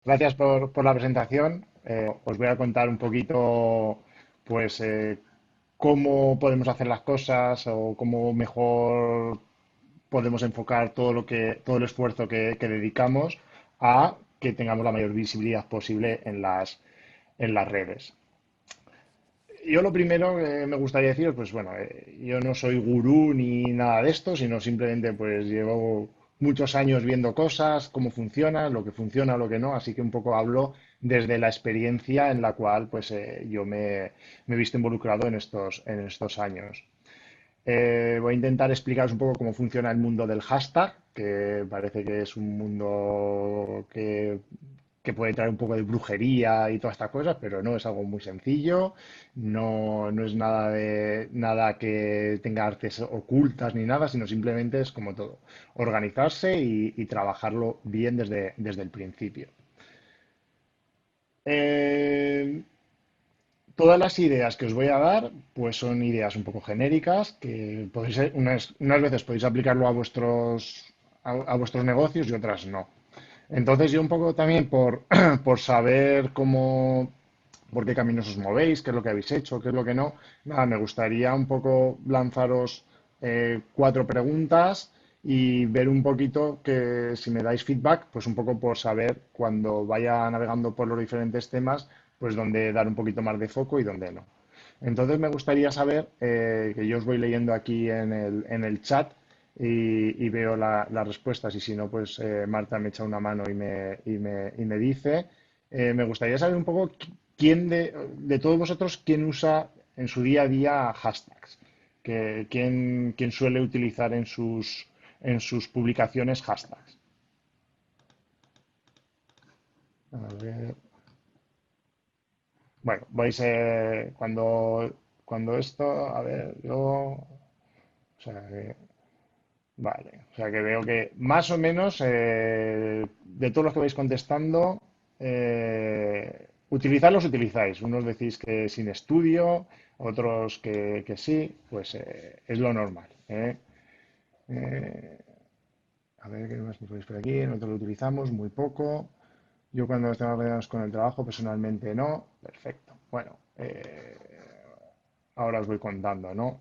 Gracias por la presentación. Os voy a contar un poquito, pues, cómo podemos hacer las cosas o cómo mejor podemos enfocar todo el esfuerzo que dedicamos a que tengamos la mayor visibilidad posible en las redes. Yo lo primero que me gustaría decir, pues bueno, yo no soy gurú ni nada de esto, sino simplemente pues llevo muchos años viendo cosas, cómo funciona, lo que no, así que un poco hablo desde la experiencia en la cual pues me he visto involucrado en estos años. Voy a intentar explicaros un poco cómo funciona el mundo del hashtag, que parece que es un mundo que puede traer un poco de brujería y todas estas cosas, pero no, es algo muy sencillo, no es nada que tenga artes ocultas ni nada, sino simplemente es como todo, organizarse y trabajarlo bien desde el principio. Eh, Todas las ideas que os voy a dar, pues son ideas un poco genéricas, que podéis, unas veces podéis aplicarlo a vuestros negocios y otras no. Entonces yo un poco también por saber por qué caminos os movéis, qué es lo que habéis hecho, qué es lo que no, nada, me gustaría un poco lanzaros cuatro preguntas y ver un poquito que si me dais feedback, pues un poco por saber cuando vaya navegando por los diferentes temas, pues dónde dar un poquito más de foco y dónde no. Entonces me gustaría saber, que yo os voy leyendo aquí en el chat y veo las respuestas y si no, pues Marta me echa una mano y me dice. Me gustaría saber un poco quién de todos vosotros, quién usa en su día a día hashtags, quién suele utilizar en sus publicaciones hashtags. A ver. Bueno, cuando esto, a ver, yo, o sea, vale, o sea que veo que más o menos de todos los que vais contestando, utilizarlos utilizáis. Unos decís que sin estudio, otros que sí, pues es lo normal. Eh, a ver qué más me ponéis por aquí. Nosotros lo utilizamos muy poco. Yo cuando estamos relacionados con el trabajo, personalmente no. Perfecto. Bueno, ahora os voy contando, ¿no?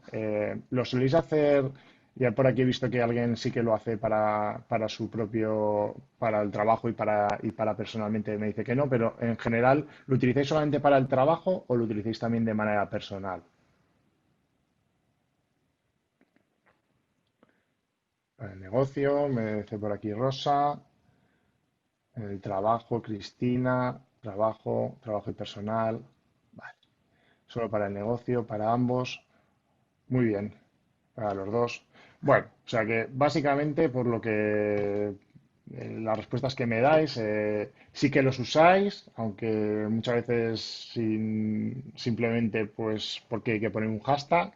¿Lo soléis hacer? Ya por aquí he visto que alguien sí que lo hace para su propio, para el trabajo y para personalmente me dice que no, pero en general, ¿lo utilizáis solamente para el trabajo o lo utilizáis también de manera personal? Para el negocio, me dice por aquí Rosa, el trabajo, Cristina, trabajo y personal. Vale. Solo para el negocio, para ambos. Muy bien, para los dos. Bueno, o sea que básicamente por lo que las respuestas que me dais, sí que los usáis, aunque muchas veces simplemente pues porque hay que poner un hashtag,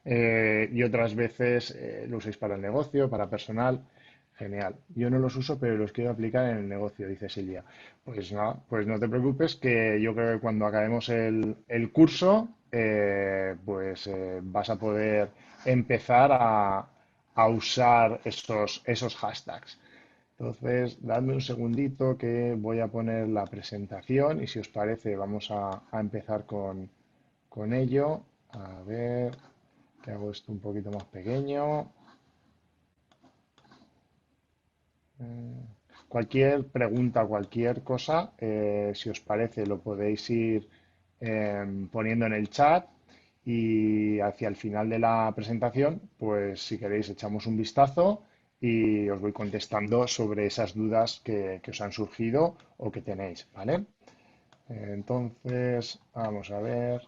y otras veces lo usáis para el negocio, para personal. Genial. Yo no los uso, pero los quiero aplicar en el negocio, dice Silvia. Pues nada, pues no te preocupes, que yo creo que cuando acabemos el curso, pues vas a poder empezar a usar esos hashtags. Entonces, dadme un segundito que voy a poner la presentación y si os parece vamos a empezar con ello. A ver, que hago esto un poquito más pequeño. Cualquier pregunta, cualquier cosa, si os parece, lo podéis ir poniendo en el chat y hacia el final de la presentación, pues si queréis echamos un vistazo y os voy contestando sobre esas dudas que os han surgido o que tenéis, ¿vale? Entonces, vamos a ver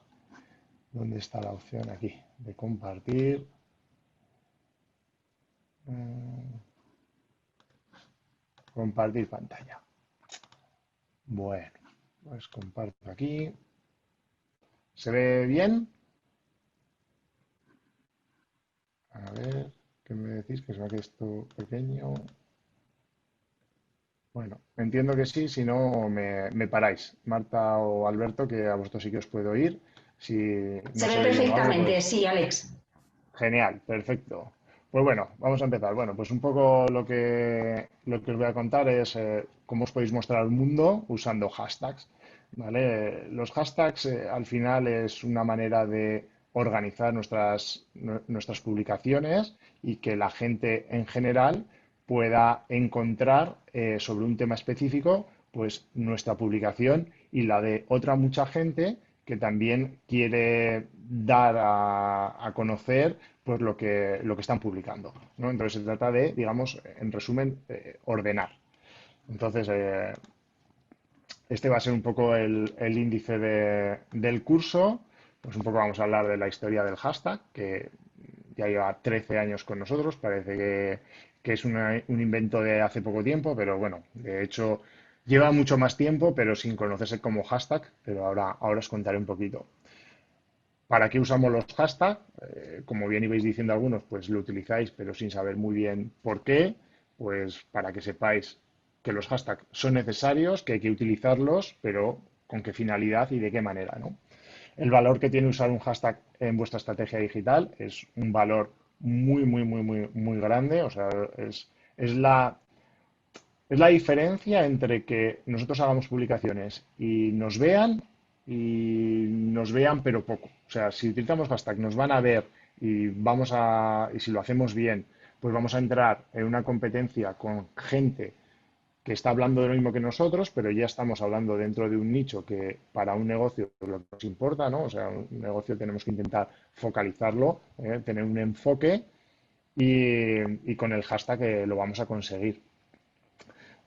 dónde está la opción aquí de compartir. Mm, Compartir pantalla. Bueno, pues comparto aquí. ¿Se ve bien? A ver, ¿qué me decís? Que se me ha quedado esto pequeño. Bueno, entiendo que sí, si no me paráis. Marta o Alberto, que a vosotros sí que os puedo oír. Si Se no ve se ve bien o algo, perfectamente, pues sí, Alex. genial, perfecto. Pues bueno, vamos a empezar. Bueno, pues un poco lo que os voy a contar es cómo os podéis mostrar al mundo usando hashtags, ¿vale? Los hashtags al final es una manera de organizar nuestras publicaciones y que la gente en general pueda encontrar sobre un tema específico, pues nuestra publicación y la de otra mucha gente que también quiere dar a conocer pues lo que están publicando, ¿no? Entonces se trata de, digamos, en resumen, ordenar. Entonces, este va a ser un poco el índice del curso. Pues un poco vamos a hablar de la historia del hashtag, que ya lleva 13 años con nosotros. Parece que es un invento de hace poco tiempo, pero bueno, de hecho lleva mucho más tiempo, pero sin conocerse como hashtag. Pero ahora os contaré un poquito. ¿Para qué usamos los hashtags? Como bien ibais diciendo algunos, pues lo utilizáis, pero sin saber muy bien por qué. Pues para que sepáis que los hashtags son necesarios, que hay que utilizarlos, pero con qué finalidad y de qué manera, ¿no? El valor que tiene usar un hashtag en vuestra estrategia digital es un valor muy, muy, muy, muy, muy grande. O sea, es la, es la diferencia entre que nosotros hagamos publicaciones y nos vean pero poco. O sea, si utilizamos hashtag nos van a ver y si lo hacemos bien, pues vamos a entrar en una competencia con gente que está hablando de lo mismo que nosotros, pero ya estamos hablando dentro de un nicho que para un negocio es lo que nos importa, ¿no? O sea, un negocio tenemos que intentar focalizarlo, tener un enfoque y con el hashtag lo vamos a conseguir.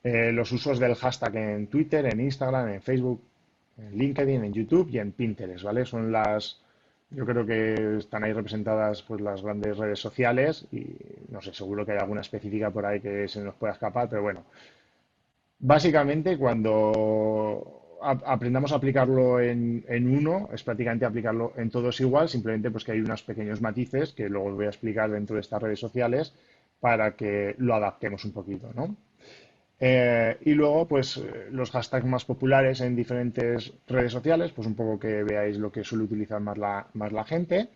Los usos del hashtag en Twitter, en Instagram, en Facebook, en LinkedIn, en YouTube y en Pinterest, ¿vale? Yo creo que están ahí representadas pues las grandes redes sociales y no sé, seguro que hay alguna específica por ahí que se nos pueda escapar, pero bueno, básicamente cuando aprendamos a aplicarlo en uno, es prácticamente aplicarlo en todos igual, simplemente pues que hay unos pequeños matices que luego os voy a explicar dentro de estas redes sociales para que lo adaptemos un poquito, ¿no? Y luego, pues los hashtags más populares en diferentes redes sociales, pues un poco que veáis lo que suele utilizar más la gente.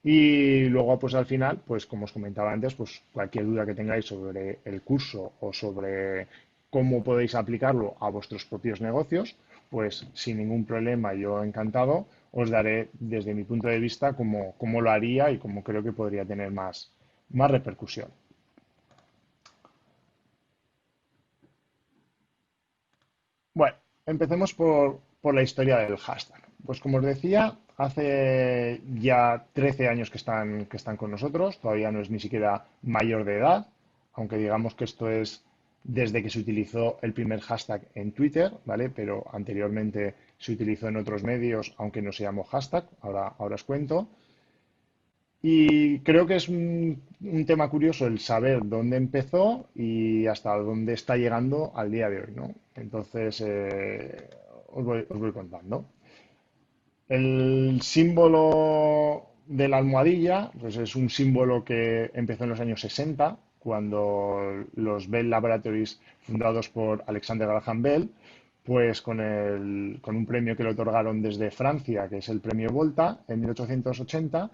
Y luego, pues al final, pues como os comentaba antes, pues cualquier duda que tengáis sobre el curso o sobre cómo podéis aplicarlo a vuestros propios negocios, pues sin ningún problema, yo encantado, os daré desde mi punto de vista cómo lo haría y cómo creo que podría tener más repercusión. Bueno, empecemos por la historia del hashtag. Pues como os decía, hace ya 13 años que están con nosotros, todavía no es ni siquiera mayor de edad, aunque digamos que esto es desde que se utilizó el primer hashtag en Twitter, ¿vale? Pero anteriormente se utilizó en otros medios, aunque no se llamó hashtag, ahora os cuento. Y creo que es un tema curioso el saber dónde empezó y hasta dónde está llegando al día de hoy, ¿no? Entonces, os voy contando. El símbolo de la almohadilla, pues es un símbolo que empezó en los años 60, cuando los Bell Laboratories, fundados por Alexander Graham Bell, pues con un premio que le otorgaron desde Francia, que es el premio Volta, en 1880,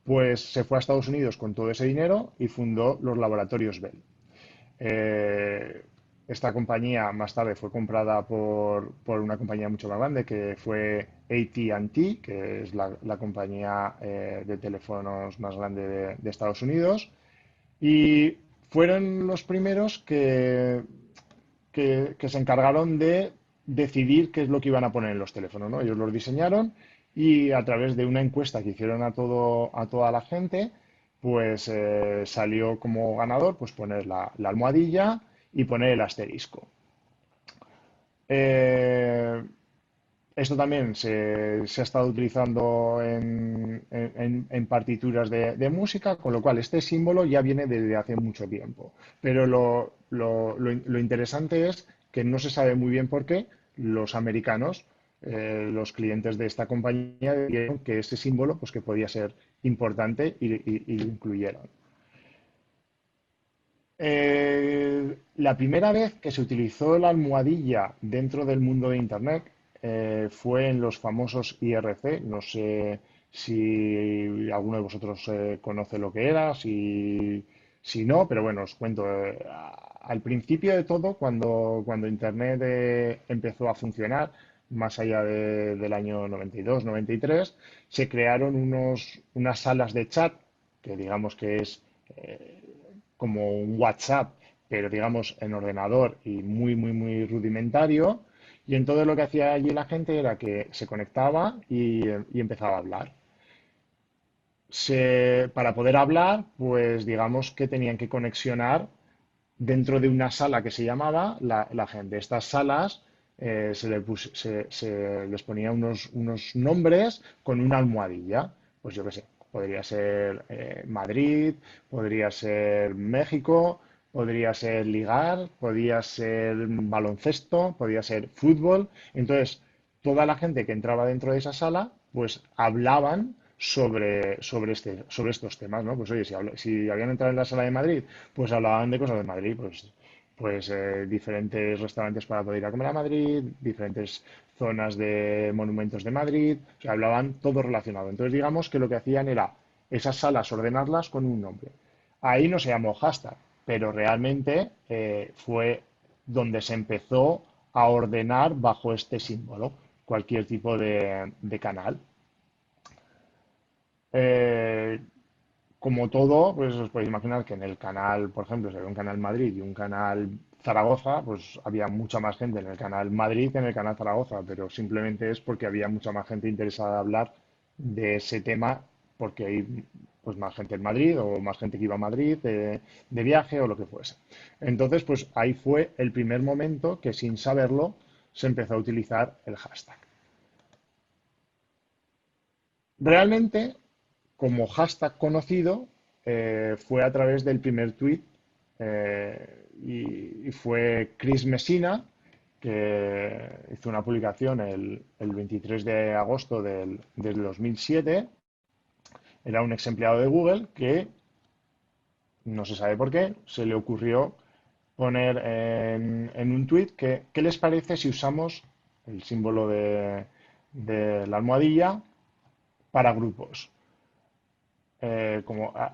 pues se fue a Estados Unidos con todo ese dinero y fundó los laboratorios Bell. Eh, Esta compañía más tarde fue comprada por una compañía mucho más grande que fue AT&T, que es la compañía de teléfonos más grande de Estados Unidos. Y fueron los primeros que se encargaron de decidir qué es lo que iban a poner en los teléfonos, ¿no? Ellos los diseñaron y a través de una encuesta que hicieron a toda la gente, pues salió como ganador pues poner la almohadilla y poner el asterisco. Eh, Esto también se ha estado utilizando en partituras de música, con lo cual este símbolo ya viene desde hace mucho tiempo. Pero lo interesante es que no se sabe muy bien por qué los americanos, los clientes de esta compañía, vieron que ese símbolo pues, que podía ser importante y lo incluyeron. La primera vez que se utilizó la almohadilla dentro del mundo de Internet fue en los famosos IRC. No sé si alguno de vosotros conoce lo que era, si si no, pero bueno, os cuento. Al principio de todo, cuando Internet empezó a funcionar, más allá del año 92, 93, se crearon unas salas de chat, que digamos que es como un WhatsApp, pero digamos en ordenador y muy, muy, muy rudimentario. Y entonces lo que hacía allí la gente era que se conectaba y empezaba a hablar. Para poder hablar, pues digamos que tenían que conexionar dentro de una sala que se llamaba la gente. Estas salas se les ponía unos nombres con una almohadilla. Pues yo qué sé, podría ser Madrid, podría ser México, podría ser ligar, podría ser baloncesto, podría ser fútbol. Entonces, toda la gente que entraba dentro de esa sala, pues hablaban sobre estos temas, ¿no? Pues oye, si habían entrado en la sala de Madrid, pues hablaban de cosas de Madrid, pues diferentes restaurantes para poder ir a comer a Madrid, diferentes zonas de monumentos de Madrid, o sea, hablaban todo relacionado. Entonces, digamos que lo que hacían era esas salas ordenarlas con un nombre. Ahí no se llamó hashtag, pero realmente fue donde se empezó a ordenar bajo este símbolo cualquier tipo de canal. Eh, Como todo, pues os podéis imaginar que en el canal, por ejemplo, si había un canal Madrid y un canal Zaragoza, pues había mucha más gente en el canal Madrid que en el canal Zaragoza, pero simplemente es porque había mucha más gente interesada en hablar de ese tema, porque hay pues más gente en Madrid o más gente que iba a Madrid de viaje o lo que fuese. Entonces, pues ahí fue el primer momento que sin saberlo se empezó a utilizar el hashtag. Realmente, como hashtag conocido, fue a través del primer tweet y fue Chris Messina, que hizo una publicación el 23 de agosto del 2007. Era un ex empleado de Google que, no se sabe por qué, se le ocurrió poner en un tweet que, ¿qué les parece si usamos el símbolo de la almohadilla para grupos?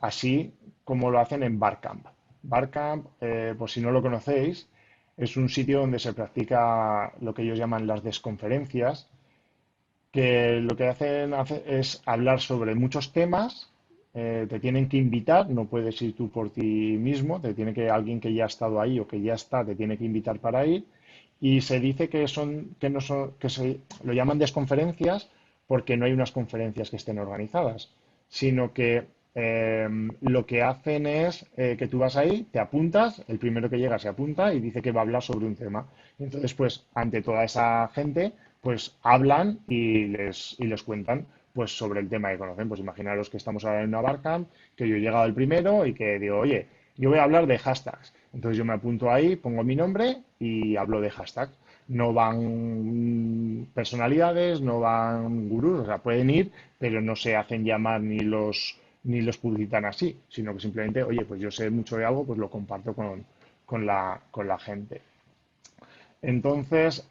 Así como lo hacen en Barcamp. Barcamp, por si no lo conocéis, es un sitio donde se practica lo que ellos llaman las desconferencias, que lo que es hablar sobre muchos temas, te tienen que invitar, no puedes ir tú por ti mismo, te tiene que alguien que ya ha estado ahí o que ya está, te tiene que invitar para ir, y se dice que no son, que se lo llaman desconferencias porque no hay unas conferencias que estén organizadas, sino que lo que hacen es que tú vas ahí, te apuntas, el primero que llega se apunta y dice que va a hablar sobre un tema. Entonces, pues, ante toda esa gente, pues hablan y les cuentan pues sobre el tema que conocen. Pues imaginaros que estamos ahora en una barcamp, que yo he llegado el primero y que digo, oye, yo voy a hablar de hashtags. Entonces yo me apunto ahí, pongo mi nombre y hablo de hashtags. No van personalidades, no van gurús, o sea, pueden ir, pero no se hacen llamar ni los publicitan así, sino que simplemente, oye, pues yo sé mucho de algo, pues lo comparto con la gente. Entonces,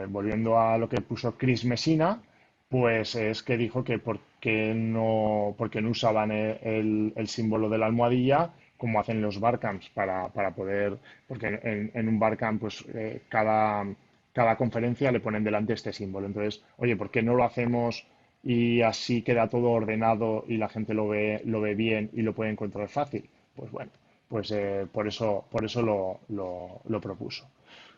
volviendo a lo que puso Chris Messina, pues es que dijo que por qué no usaban el símbolo de la almohadilla como hacen los barcamps para poder, porque en un barcamp pues cada conferencia le ponen delante este símbolo. Entonces, oye, ¿por qué no lo hacemos y así queda todo ordenado y la gente lo ve bien y lo puede encontrar fácil? Pues bueno, pues por eso lo propuso.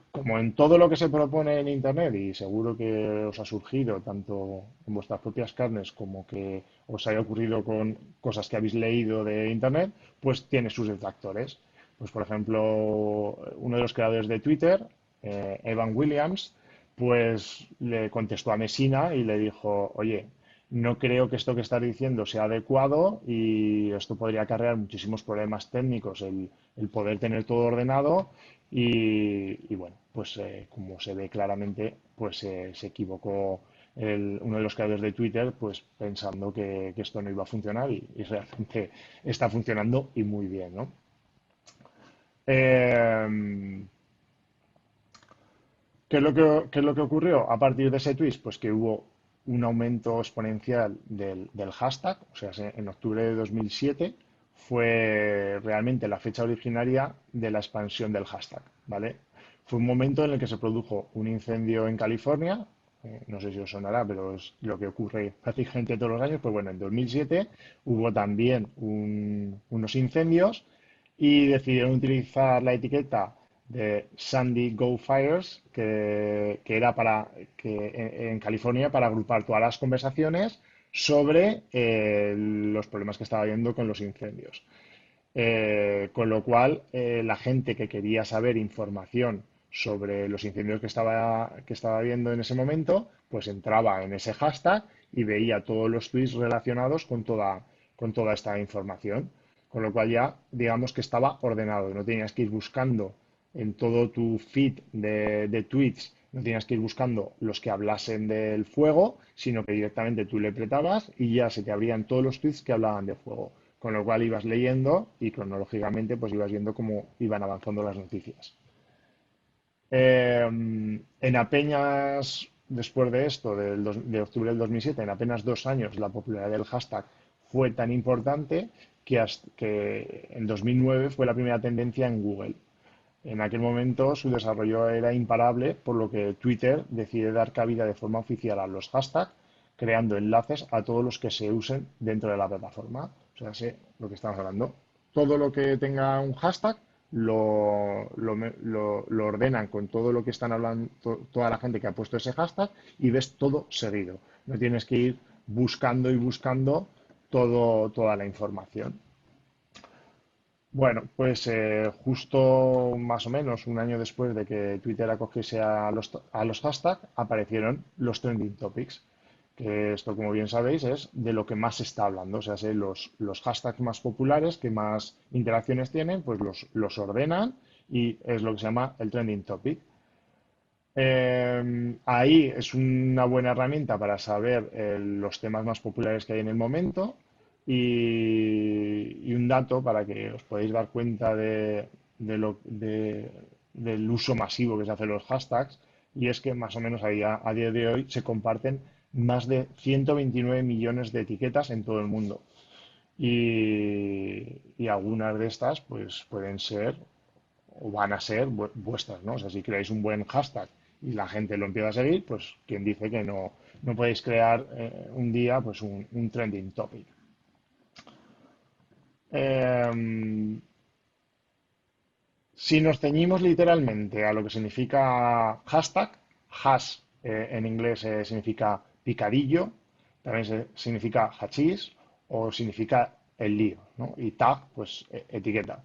Como en todo lo que se propone en Internet, y seguro que os ha surgido tanto en vuestras propias carnes como que os haya ocurrido con cosas que habéis leído de Internet, pues tiene sus detractores. Pues por ejemplo, uno de los creadores de Twitter, Evan Williams, pues le contestó a Messina y le dijo, oye, no creo que esto que estás diciendo sea adecuado y esto podría acarrear muchísimos problemas técnicos, el poder tener todo ordenado y bueno, pues como se ve claramente, pues se equivocó uno de los creadores de Twitter, pues pensando que esto no iba a funcionar y realmente está funcionando y muy bien, ¿no? Eh, ¿qué es lo que ocurrió a partir de ese tweet? Pues que hubo un aumento exponencial del hashtag, o sea, en octubre de 2007 fue realmente la fecha originaria de la expansión del hashtag, ¿vale? Fue un momento en el que se produjo un incendio en California, no sé si os sonará, pero es lo que ocurre prácticamente todos los años. Pues bueno, en 2007 hubo también unos incendios y decidieron utilizar la etiqueta de Sandy Go Fires, que era en California, para agrupar todas las conversaciones sobre los problemas que estaba habiendo con los incendios. Con lo cual, la gente que quería saber información sobre los incendios que estaba viendo en ese momento, pues entraba en ese hashtag y veía todos los tweets relacionados con toda esta información. Con lo cual ya, digamos que estaba ordenado. No tenías que ir buscando en todo tu feed de tweets, no tenías que ir buscando los que hablasen del fuego, sino que directamente tú le apretabas y ya se te abrían todos los tweets que hablaban de fuego. Con lo cual ibas leyendo y cronológicamente pues ibas viendo cómo iban avanzando las noticias. En apenas, después de esto, de octubre del 2007, en apenas 2 años, la popularidad del hashtag fue tan importante que en 2009 fue la primera tendencia en Google. En aquel momento su desarrollo era imparable, por lo que Twitter decide dar cabida de forma oficial a los hashtags, creando enlaces a todos los que se usen dentro de la plataforma. O sea, sé lo que estamos hablando. Todo lo que tenga un hashtag lo ordenan con todo lo que están hablando, toda la gente que ha puesto ese hashtag, y ves todo seguido. No tienes que ir buscando y buscando toda la información. Bueno, pues justo más o menos un año después de que Twitter acogiese a los hashtags, aparecieron los trending topics, que esto, como bien sabéis, es de lo que más se está hablando. O sea, los hashtags más populares, que más interacciones tienen, pues los ordenan y es lo que se llama el trending topic. Ahí es una buena herramienta para saber los temas más populares que hay en el momento, y un dato para que os podáis dar cuenta del uso masivo que se hace de los hashtags, y es que más o menos a día de hoy se comparten más de 129 millones de etiquetas en todo el mundo. Y algunas de estas pues pueden ser o van a ser vuestras, ¿no? O sea, si creáis un buen hashtag y la gente lo empieza a seguir, pues quien dice que no podéis crear un día pues un trending topic. Eh, si nos ceñimos literalmente a lo que significa hashtag, hash en inglés significa picadillo, también significa hachís o significa el lío, ¿no? Y tag, pues etiqueta.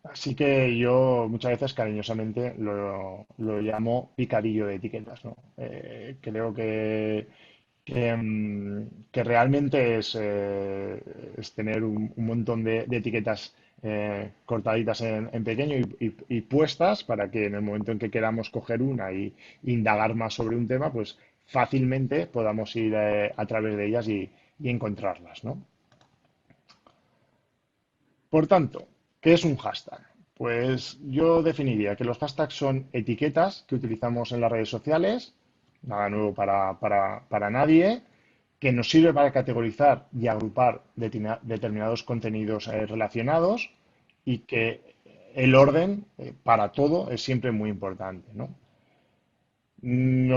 Así que yo muchas veces cariñosamente lo llamo picadillo de etiquetas, ¿no? Creo que realmente es tener un montón de etiquetas cortaditas en pequeño y puestas para que en el momento en que queramos coger una y indagar más sobre un tema, pues fácilmente podamos ir a través de ellas y encontrarlas, ¿no? Por tanto, ¿qué es un hashtag? Pues yo definiría que los hashtags son etiquetas que utilizamos en las redes sociales, nada nuevo para nadie, que nos sirve para categorizar y agrupar determinados contenidos relacionados, y que el orden para todo es siempre muy importante, ¿no?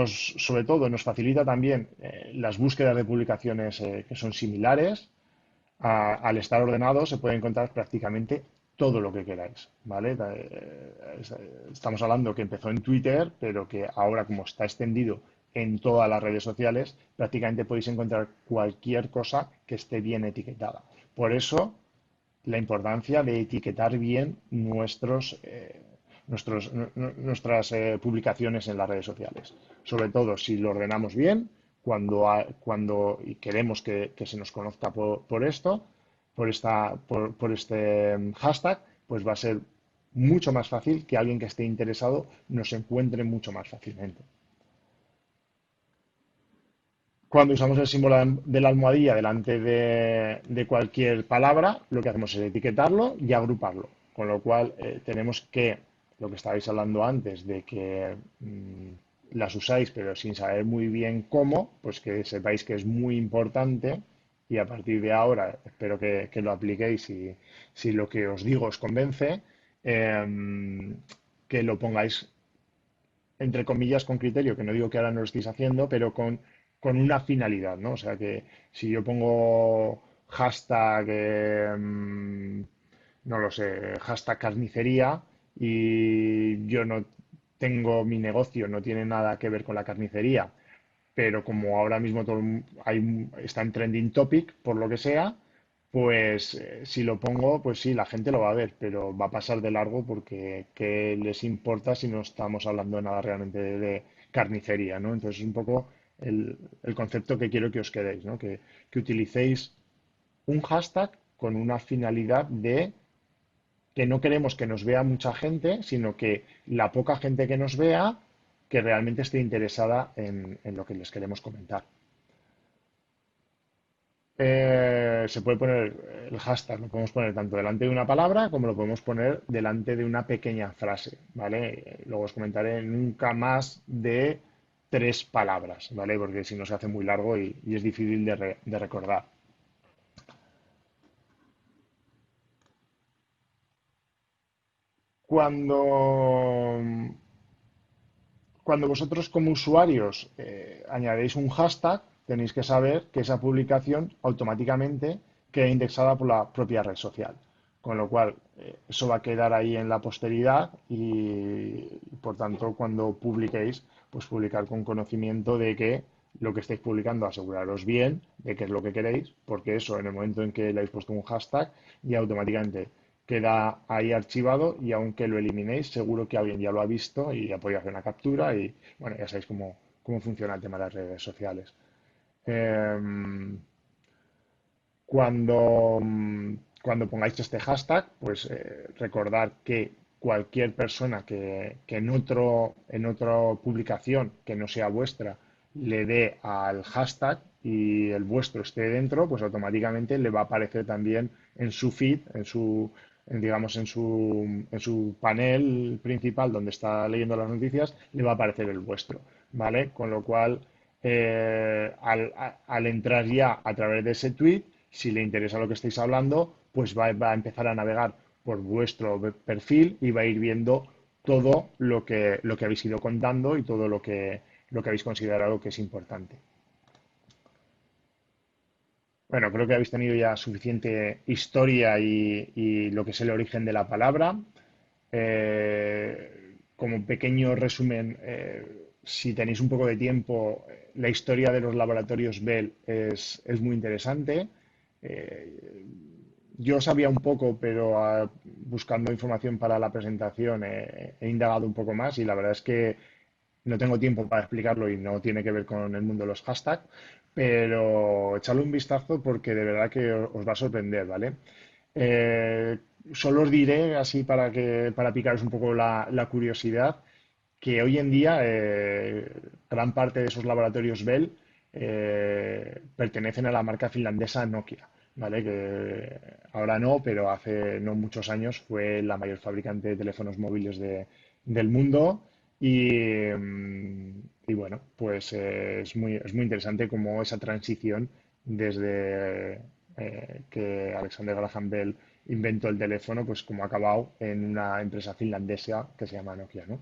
Sobre todo nos facilita también las búsquedas de publicaciones que son similares. Al estar ordenado se puede encontrar prácticamente todo lo que queráis, ¿vale? Estamos hablando que empezó en Twitter, pero que ahora, como está extendido en todas las redes sociales, prácticamente podéis encontrar cualquier cosa que esté bien etiquetada. Por eso, la importancia de etiquetar bien nuestras publicaciones en las redes sociales. Sobre todo si lo ordenamos bien, cuando y queremos que se nos conozca por esto, por este hashtag, pues va a ser mucho más fácil que alguien que esté interesado nos encuentre mucho más fácilmente. Cuando usamos el símbolo de la almohadilla delante de cualquier palabra, lo que hacemos es etiquetarlo y agruparlo. Con lo cual, tenemos que, lo que estabais hablando antes, de que las usáis pero sin saber muy bien cómo, pues que sepáis que es muy importante y a partir de ahora espero que lo apliquéis si lo que os digo os convence, que lo pongáis entre comillas con criterio, que no digo que ahora no lo estéis haciendo, pero con una finalidad, ¿no? O sea que si yo pongo hashtag, no lo sé, hashtag carnicería y yo no tengo mi negocio, no tiene nada que ver con la carnicería, pero como ahora mismo está en trending topic, por lo que sea, pues si lo pongo, pues sí, la gente lo va a ver, pero va a pasar de largo porque ¿qué les importa si no estamos hablando de nada realmente de carnicería, ¿no? Entonces es un poco el concepto que quiero que os quedéis, ¿no? Que utilicéis un hashtag con una finalidad de que no queremos que nos vea mucha gente, sino que la poca gente que nos vea, que realmente esté interesada en lo que les queremos comentar. Se puede poner el hashtag, lo podemos poner tanto delante de una palabra como lo podemos poner delante de una pequeña frase, ¿vale? Luego os comentaré nunca más de 3 palabras, ¿vale? Porque si no se hace muy largo y es difícil de recordar. Cuando, Cuando vosotros como usuarios añadéis un hashtag, tenéis que saber que esa publicación automáticamente queda indexada por la propia red social. Con lo cual, eso va a quedar ahí en la posteridad por tanto, cuando publiquéis, pues publicar con conocimiento de que lo que estáis publicando, aseguraros bien de qué es lo que queréis, porque eso, en el momento en que le habéis puesto un hashtag, ya automáticamente queda ahí archivado y aunque lo eliminéis, seguro que alguien ya lo ha visto y ya podéis hacer una captura y bueno, ya sabéis cómo funciona el tema de las redes sociales. Em, cuando pongáis este hashtag, pues recordad que cualquier persona que en otra publicación que no sea vuestra le dé al hashtag y el vuestro esté dentro, pues automáticamente le va a aparecer también en su feed, digamos, en su panel principal donde está leyendo las noticias, le va a aparecer el vuestro, ¿vale? Con lo cual, al entrar ya a través de ese tweet, si le interesa lo que estáis hablando, pues va a empezar a navegar por vuestro perfil y va a ir viendo todo lo que habéis ido contando y todo lo que habéis considerado que es importante. Bueno, creo que habéis tenido ya suficiente historia y lo que es el origen de la palabra. Como pequeño resumen, si tenéis un poco de tiempo, la historia de los laboratorios Bell es muy interesante. Eh, yo sabía un poco, pero buscando información para la presentación he indagado un poco más y la verdad es que no tengo tiempo para explicarlo y no tiene que ver con el mundo de los hashtags, pero echadle un vistazo porque de verdad que os va a sorprender, ¿vale? Eh, Solo os diré, así para picaros un poco la curiosidad, que hoy en día gran parte de esos laboratorios Bell pertenecen a la marca finlandesa Nokia, ¿vale? Que ahora no, pero hace no muchos años fue la mayor fabricante de teléfonos móviles del mundo y bueno, pues es muy interesante cómo esa transición desde que Alexander Graham Bell inventó el teléfono, pues como ha acabado en una empresa finlandesa que se llama Nokia, ¿no?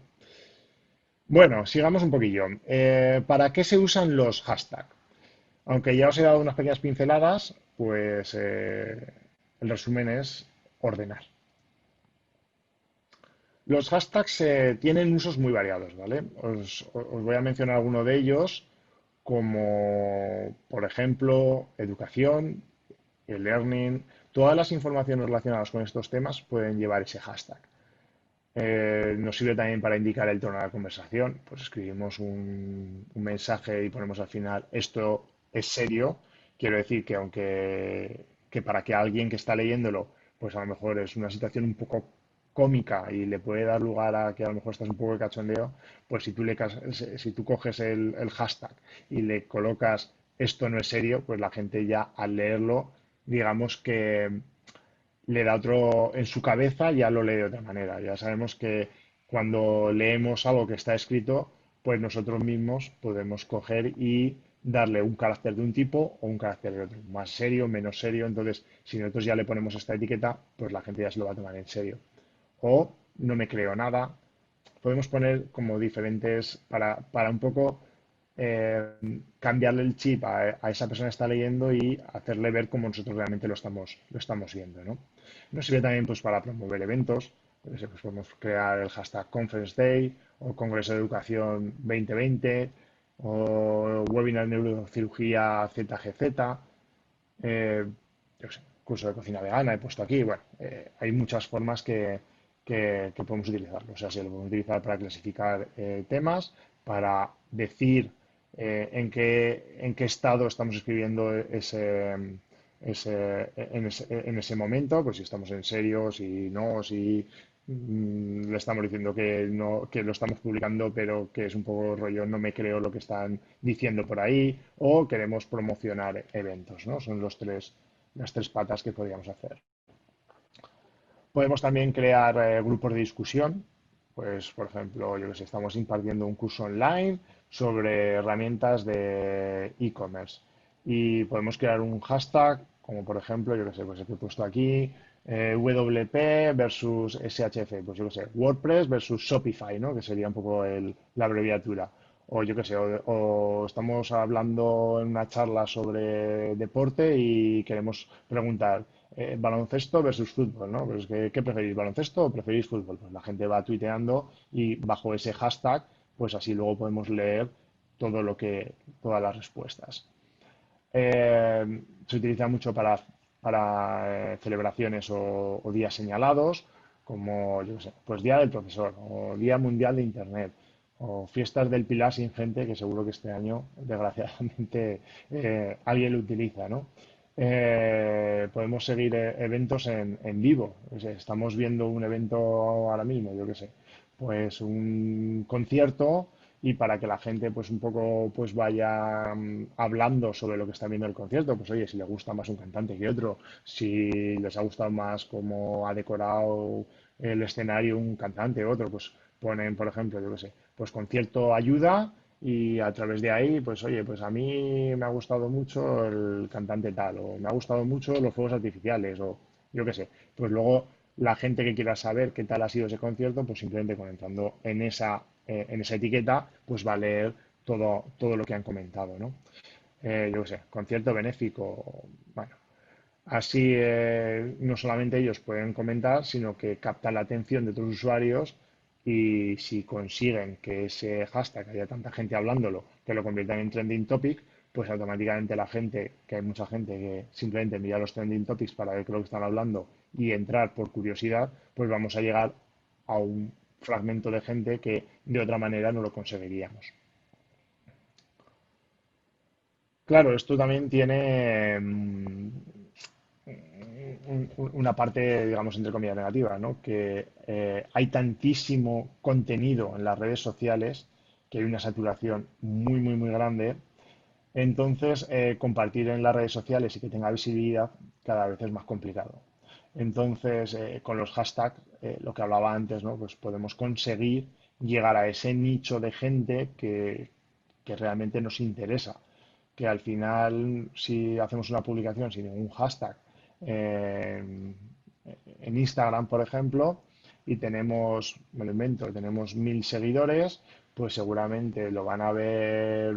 Bueno, sigamos un poquillo. ¿Para qué se usan los hashtags? Aunque ya os he dado unas pequeñas pinceladas, pues el resumen es ordenar. Los hashtags tienen usos muy variados, ¿vale? Os voy a mencionar alguno de ellos, como por ejemplo educación, e-learning. Todas las informaciones relacionadas con estos temas pueden llevar ese hashtag. Nos sirve también para indicar el tono de la conversación. Pues escribimos un mensaje y ponemos al final, esto es serio. Quiero decir que que para que alguien que está leyéndolo, pues a lo mejor es una situación un poco cómica y le puede dar lugar a que a lo mejor estás un poco de cachondeo, pues si tú coges el hashtag y le colocas esto no es serio, pues la gente ya al leerlo, digamos que le da otro, en su cabeza ya lo lee de otra manera. Ya sabemos que cuando leemos algo que está escrito, pues nosotros mismos podemos coger y darle un carácter de un tipo o un carácter de otro, más serio, menos serio. Entonces, si nosotros ya le ponemos esta etiqueta, pues la gente ya se lo va a tomar en serio. O no me creo nada. Podemos poner como diferentes para un poco cambiarle el chip a esa persona que está leyendo y hacerle ver cómo nosotros realmente lo estamos viendo, ¿no? Nos sirve también pues para promover eventos. Pues, podemos crear el hashtag Conference Day o Congreso de Educación 2020 o Webinar Neurocirugía ZGZ. eh, yo qué sé, curso de cocina vegana he puesto aquí. Bueno, hay muchas formas que podemos utilizarlo. O sea, se lo podemos utilizar para clasificar temas, para decir en qué estado estamos escribiendo en ese momento, pues si estamos en serio, si no, si le estamos diciendo que no, que lo estamos publicando, pero que es un poco rollo, no me creo lo que están diciendo por ahí, o queremos promocionar eventos, ¿no? Son las tres patas que podríamos hacer. Podemos también crear grupos de discusión. Pues, por ejemplo, yo que sé, estamos impartiendo un curso online sobre herramientas de e-commerce. Y podemos crear un hashtag, como por ejemplo, yo que sé, pues el que he puesto aquí, WP versus SHF, pues yo que sé, WordPress versus Shopify, ¿no? Que sería un poco la abreviatura. O yo qué sé, o estamos hablando en una charla sobre deporte y queremos preguntar, baloncesto versus fútbol, ¿no? Pues ¿qué preferís, baloncesto o preferís fútbol? Pues la gente va tuiteando y bajo ese hashtag, pues así luego podemos leer todas las respuestas. Se utiliza mucho para celebraciones o días señalados, como yo qué sé, pues Día del Profesor o Día Mundial de Internet o Fiestas del Pilar sin gente, que seguro que este año, desgraciadamente, alguien lo utiliza, ¿no? Podemos seguir eventos en vivo. O sea, estamos viendo un evento ahora mismo, yo qué sé, pues un concierto y para que la gente pues un poco pues vaya hablando sobre lo que está viendo el concierto, pues oye, si le gusta más un cantante que otro, si les ha gustado más cómo ha decorado el escenario un cantante u otro, pues ponen, por ejemplo, yo qué sé, pues concierto ayuda y a través de ahí, pues oye, pues a mí me ha gustado mucho el cantante tal, o me ha gustado mucho los fuegos artificiales, o yo qué sé, pues luego la gente que quiera saber qué tal ha sido ese concierto, pues simplemente comentando en esa etiqueta, pues va a leer todo lo que han comentado, ¿no? Yo qué sé, concierto benéfico, bueno, así no solamente ellos pueden comentar, sino que captan la atención de otros usuarios y si consiguen que ese hashtag haya tanta gente hablándolo, que lo conviertan en trending topic, pues automáticamente la gente, que hay mucha gente que simplemente mira los trending topics para ver qué es lo que están hablando y entrar por curiosidad, pues vamos a llegar a un fragmento de gente que de otra manera no lo conseguiríamos. Claro, esto también tiene una parte, digamos, entre comillas, negativa, ¿no? Que hay tantísimo contenido en las redes sociales que hay una saturación muy, muy, muy grande. Entonces, compartir en las redes sociales y que tenga visibilidad cada vez es más complicado. Entonces, con los hashtags, lo que hablaba antes, ¿no? Pues podemos conseguir llegar a ese nicho de gente que realmente nos interesa. Que al final, si hacemos una publicación sin ningún hashtag eh, en Instagram, por ejemplo, y tenemos, me lo invento, tenemos 1.000 seguidores, pues seguramente lo van a ver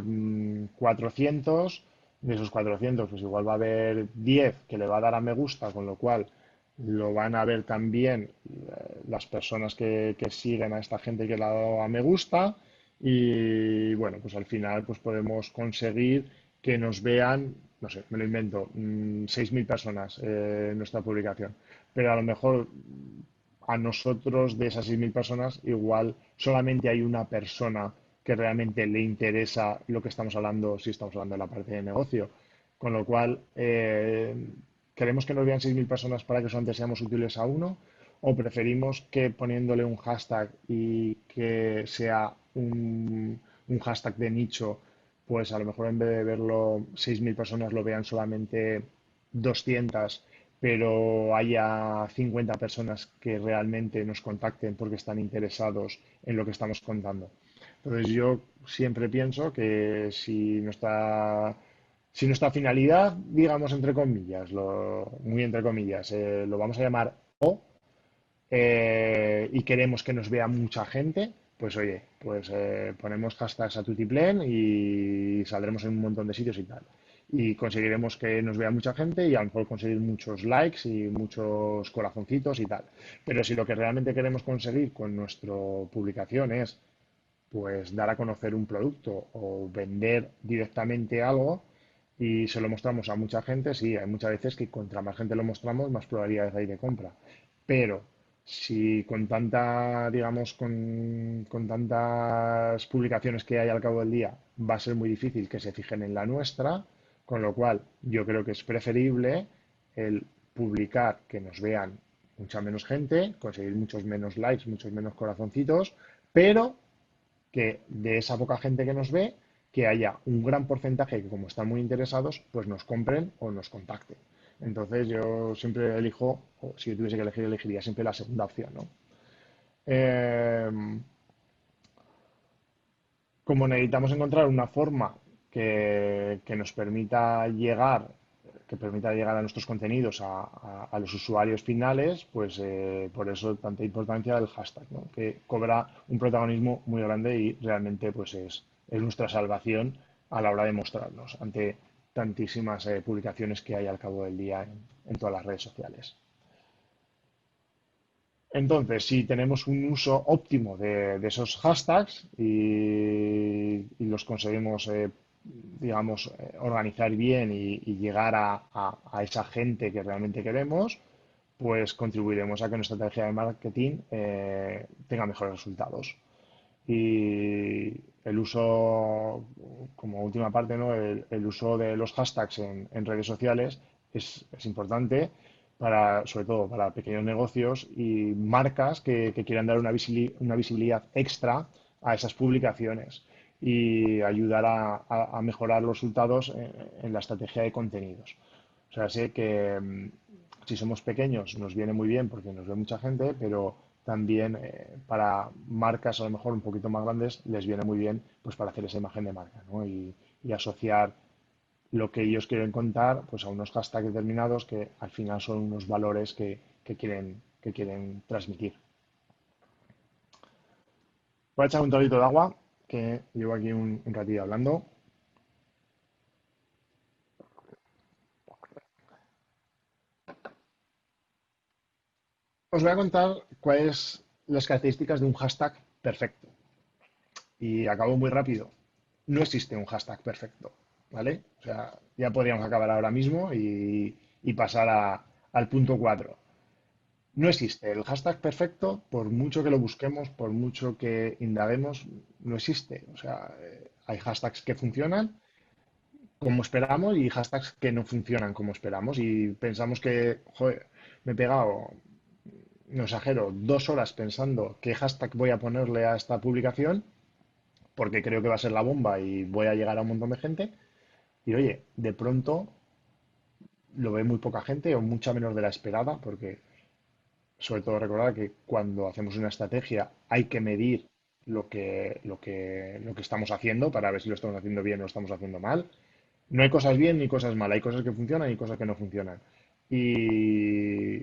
400. De esos 400, pues igual va a haber 10 que le va a dar a me gusta, con lo cual lo van a ver también las personas que siguen a esta gente que le ha dado a me gusta. Y bueno, pues al final pues podemos conseguir que nos vean, no sé, me lo invento, 6.000 personas en nuestra publicación. Pero a lo mejor a nosotros de esas 6.000 personas, igual solamente hay una persona que realmente le interesa lo que estamos hablando, si estamos hablando de la parte de negocio. Con lo cual, ¿queremos que nos vean 6.000 personas para que solamente seamos útiles a uno? ¿O preferimos que poniéndole un hashtag y que sea un hashtag de nicho, pues a lo mejor en vez de verlo 6.000 personas lo vean solamente 200, pero haya 50 personas que realmente nos contacten porque están interesados en lo que estamos contando? Entonces yo siempre pienso que si nuestra finalidad, digamos entre comillas, muy entre comillas, lo vamos a llamar y queremos que nos vea mucha gente, pues oye, pues ponemos hashtags a tutiplén y saldremos en un montón de sitios y tal. Y conseguiremos que nos vea mucha gente y a lo mejor conseguir muchos likes y muchos corazoncitos y tal. Pero si lo que realmente queremos conseguir con nuestra publicación es pues dar a conocer un producto o vender directamente algo y se lo mostramos a mucha gente, sí, hay muchas veces que contra más gente lo mostramos, más probabilidades hay de compra. Pero si con tanta, digamos, con tantas publicaciones que hay al cabo del día, va a ser muy difícil que se fijen en la nuestra, con lo cual yo creo que es preferible el publicar que nos vean mucha menos gente, conseguir muchos menos likes, muchos menos corazoncitos, pero que de esa poca gente que nos ve, que haya un gran porcentaje que como están muy interesados, pues nos compren o nos contacten. Entonces yo siempre elijo, o si yo tuviese que elegir, elegiría siempre la segunda opción, ¿no? Eh, Como necesitamos encontrar una forma que nos permita llegar a nuestros contenidos a los usuarios finales, pues por eso tanta importancia del hashtag, ¿no? Que cobra un protagonismo muy grande y realmente pues es nuestra salvación a la hora de mostrarnos ante tantísimas publicaciones que hay al cabo del día en todas las redes sociales. Entonces, si tenemos un uso óptimo de esos hashtags y los conseguimos, digamos, organizar bien y llegar a esa gente que realmente queremos, pues contribuiremos a que nuestra estrategia de marketing tenga mejores resultados. Y el uso, como última parte, ¿no? El uso de los hashtags en redes sociales es importante para, sobre todo para pequeños negocios y marcas que quieran dar una visibilidad extra a esas publicaciones y ayudar a mejorar los resultados en la estrategia de contenidos. O sea, sé que si somos pequeños nos viene muy bien porque nos ve mucha gente, pero también para marcas a lo mejor un poquito más grandes les viene muy bien pues para hacer esa imagen de marca, ¿no? Y asociar lo que ellos quieren contar pues a unos hashtags determinados que al final son unos valores que quieren transmitir. Voy a echar un trocito de agua que llevo aquí un ratillo hablando. Os voy a contar cuáles las características de un hashtag perfecto. Y acabo muy rápido. No existe un hashtag perfecto, ¿vale? O sea, ya podríamos acabar ahora mismo y pasar al punto 4. No existe el hashtag perfecto, por mucho que lo busquemos, por mucho que indaguemos, no existe. O sea, hay hashtags que funcionan como esperamos y hashtags que no funcionan como esperamos. Y pensamos que, joder, me he pegado, no exagero, 2 horas pensando qué hashtag voy a ponerle a esta publicación porque creo que va a ser la bomba y voy a llegar a un montón de gente. Y oye, de pronto lo ve muy poca gente o mucha menos de la esperada, porque sobre todo recordar que cuando hacemos una estrategia hay que medir lo que estamos haciendo para ver si lo estamos haciendo bien o lo estamos haciendo mal. No hay cosas bien ni cosas mal, hay cosas que funcionan y cosas que no funcionan. Y,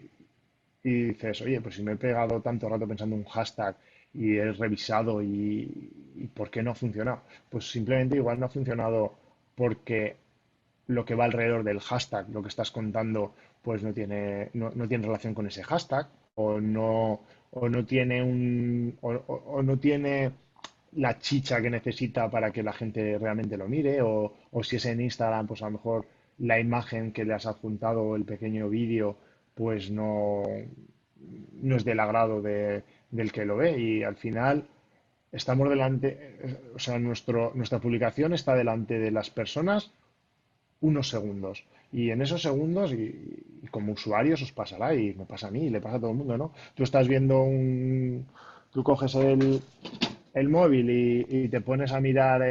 y dices, oye, pues si me he pegado tanto rato pensando en un hashtag y he revisado y ¿por qué no ha funcionado? Pues simplemente igual no ha funcionado porque lo que va alrededor del hashtag, lo que estás contando, pues no tiene relación con ese hashtag, o no tiene o no tiene la chicha que necesita para que la gente realmente lo mire, o si es en Instagram, pues a lo mejor la imagen que le has adjuntado o el pequeño vídeo, pues no es del agrado del que lo ve. Y al final estamos delante, o sea, nuestra publicación está delante de las personas unos segundos. Y en esos segundos, y como usuarios os pasará, y me pasa a mí, y le pasa a todo el mundo, ¿no? Tú estás viendo Tú coges el móvil y te pones a mirar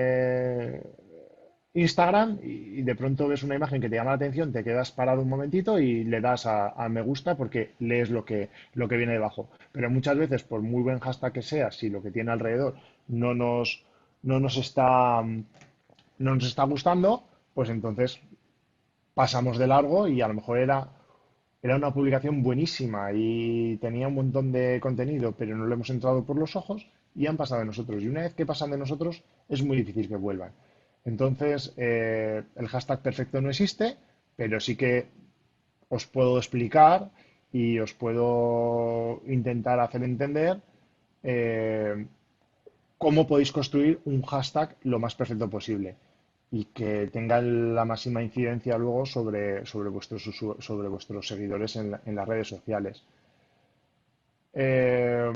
Instagram y de pronto ves una imagen que te llama la atención, te quedas parado un momentito y le das a me gusta porque lees lo que viene debajo. Pero muchas veces, por muy buen hashtag que sea, si lo que tiene alrededor no nos, no nos está, no nos está gustando, pues entonces pasamos de largo y a lo mejor era una publicación buenísima y tenía un montón de contenido, pero no lo hemos entrado por los ojos y han pasado de nosotros. Y una vez que pasan de nosotros, es muy difícil que vuelvan. Entonces, el hashtag perfecto no existe, pero sí que os puedo explicar y os puedo intentar hacer entender eh, cómo podéis construir un hashtag lo más perfecto posible y que tenga la máxima incidencia luego sobre vuestros seguidores en las redes sociales. Eh,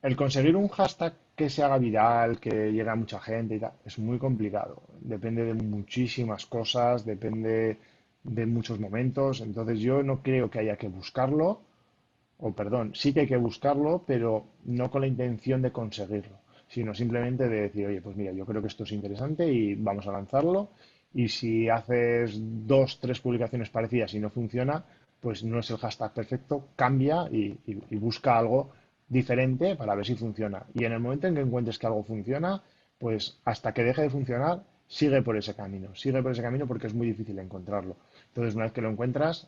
el conseguir un hashtag que se haga viral, que llegue a mucha gente y tal, es muy complicado. Depende de muchísimas cosas, depende de muchos momentos. Entonces yo no creo que haya que buscarlo, o perdón, sí que hay que buscarlo, pero no con la intención de conseguirlo, sino simplemente de decir, oye, pues mira, yo creo que esto es interesante y vamos a lanzarlo. Y si haces dos, tres publicaciones parecidas y no funciona, pues no es el hashtag perfecto, cambia y busca algo diferente para ver si funciona. Y en el momento en que encuentres que algo funciona, pues hasta que deje de funcionar, sigue por ese camino porque es muy difícil encontrarlo. Entonces, una vez que lo encuentras,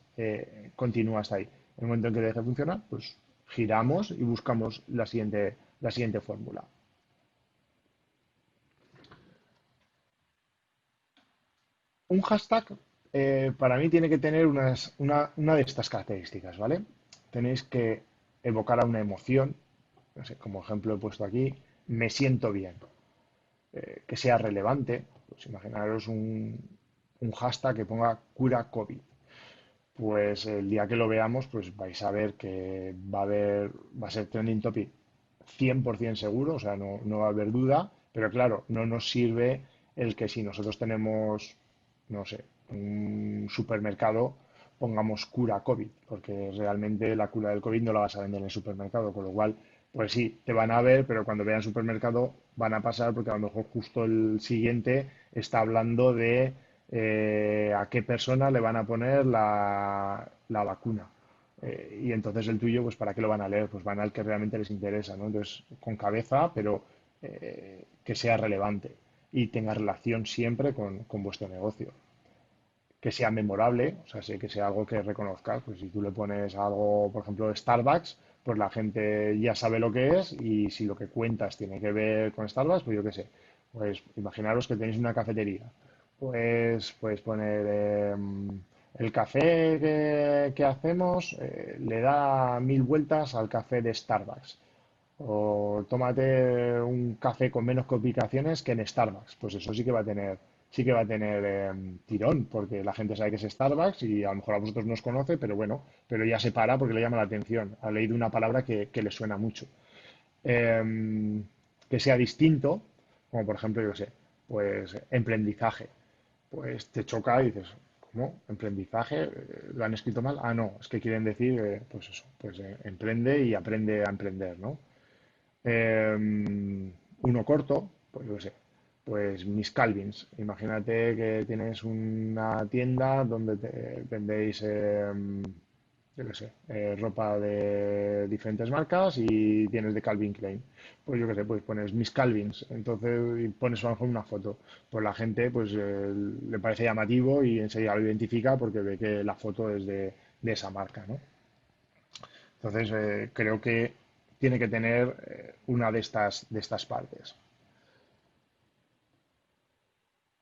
continúa hasta ahí. En el momento en que deje de funcionar, pues giramos y buscamos la siguiente fórmula. Un hashtag para mí tiene que tener una de estas características, ¿vale? Tenéis que evocar a una emoción, no sé, como ejemplo he puesto aquí, me siento bien, que sea relevante, pues imaginaros un hashtag que ponga cura COVID. Pues el día que lo veamos, pues vais a ver que va a ser trending topic 100% seguro, o sea, no va a haber duda, pero claro, no nos sirve el que si nosotros tenemos, no sé, un supermercado, pongamos cura COVID, porque realmente la cura del COVID no la vas a vender en el supermercado, con lo cual, pues sí, te van a ver, pero cuando vean supermercado van a pasar porque a lo mejor justo el siguiente está hablando de a qué persona le van a poner la vacuna. Y entonces el tuyo, pues ¿para qué lo van a leer? Pues van al que realmente les interesa, ¿no? Entonces, con cabeza, pero que sea relevante y tenga relación siempre con vuestro negocio. Que sea memorable, o sea, sí, que sea algo que reconozcas. Pues si tú le pones algo, por ejemplo, de Starbucks, pues la gente ya sabe lo que es y si lo que cuentas tiene que ver con Starbucks, pues yo qué sé. Pues imaginaros que tenéis una cafetería. Pues puedes poner el café que hacemos le da 1000 vueltas al café de Starbucks. O tómate un café con menos complicaciones que en Starbucks. Pues eso sí que va a tener tirón, porque la gente sabe que es Starbucks y a lo mejor a vosotros no os conoce, pero bueno, pero ya se para porque le llama la atención. Ha leído una palabra que le suena mucho. Que sea distinto, como por ejemplo, yo sé, pues emprendizaje. Pues te choca y dices, ¿cómo? ¿Emprendizaje? ¿Lo han escrito mal? Ah, no, es que quieren decir, pues eso, pues emprende y aprende a emprender, ¿no? Uno corto, pues yo qué sé, pues Miss Calvins. Imagínate que tienes una tienda donde vendéis, yo qué sé, ropa de diferentes marcas y tienes de Calvin Klein. Pues yo qué sé, pues pones Miss Calvins, entonces y pones a lo mejor una foto. Pues la gente pues le parece llamativo y enseguida lo identifica porque ve que la foto es de esa marca, ¿no? Entonces, creo que tiene que tener una de estas partes.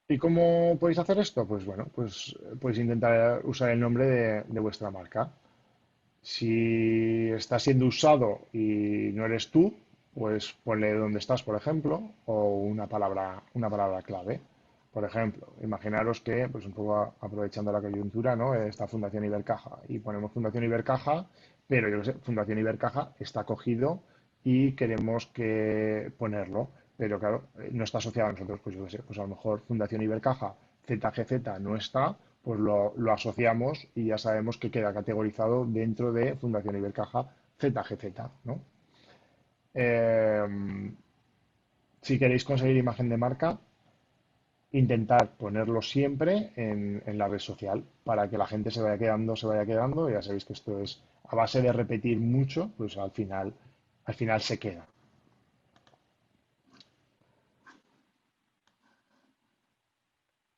¿Y cómo podéis hacer esto? Pues bueno, pues podéis intentar usar el nombre de vuestra marca. Si está siendo usado y no eres tú, pues ponle dónde estás, por ejemplo, o una palabra clave. Por ejemplo, imaginaros que, pues un poco aprovechando la coyuntura, ¿no? Está Fundación Ibercaja y ponemos Fundación Ibercaja, pero yo qué sé, Fundación Ibercaja está cogido y queremos que ponerlo, pero claro, no está asociado a nosotros, pues yo qué sé, pues a lo mejor Fundación Ibercaja ZGZ no está, pues lo asociamos y ya sabemos que queda categorizado dentro de Fundación Ibercaja ZGZ, ¿no? Eh, si queréis conseguir imagen de marca, intentar ponerlo siempre en la red social para que la gente se vaya quedando. Ya sabéis que esto es a base de repetir mucho, pues al final se queda.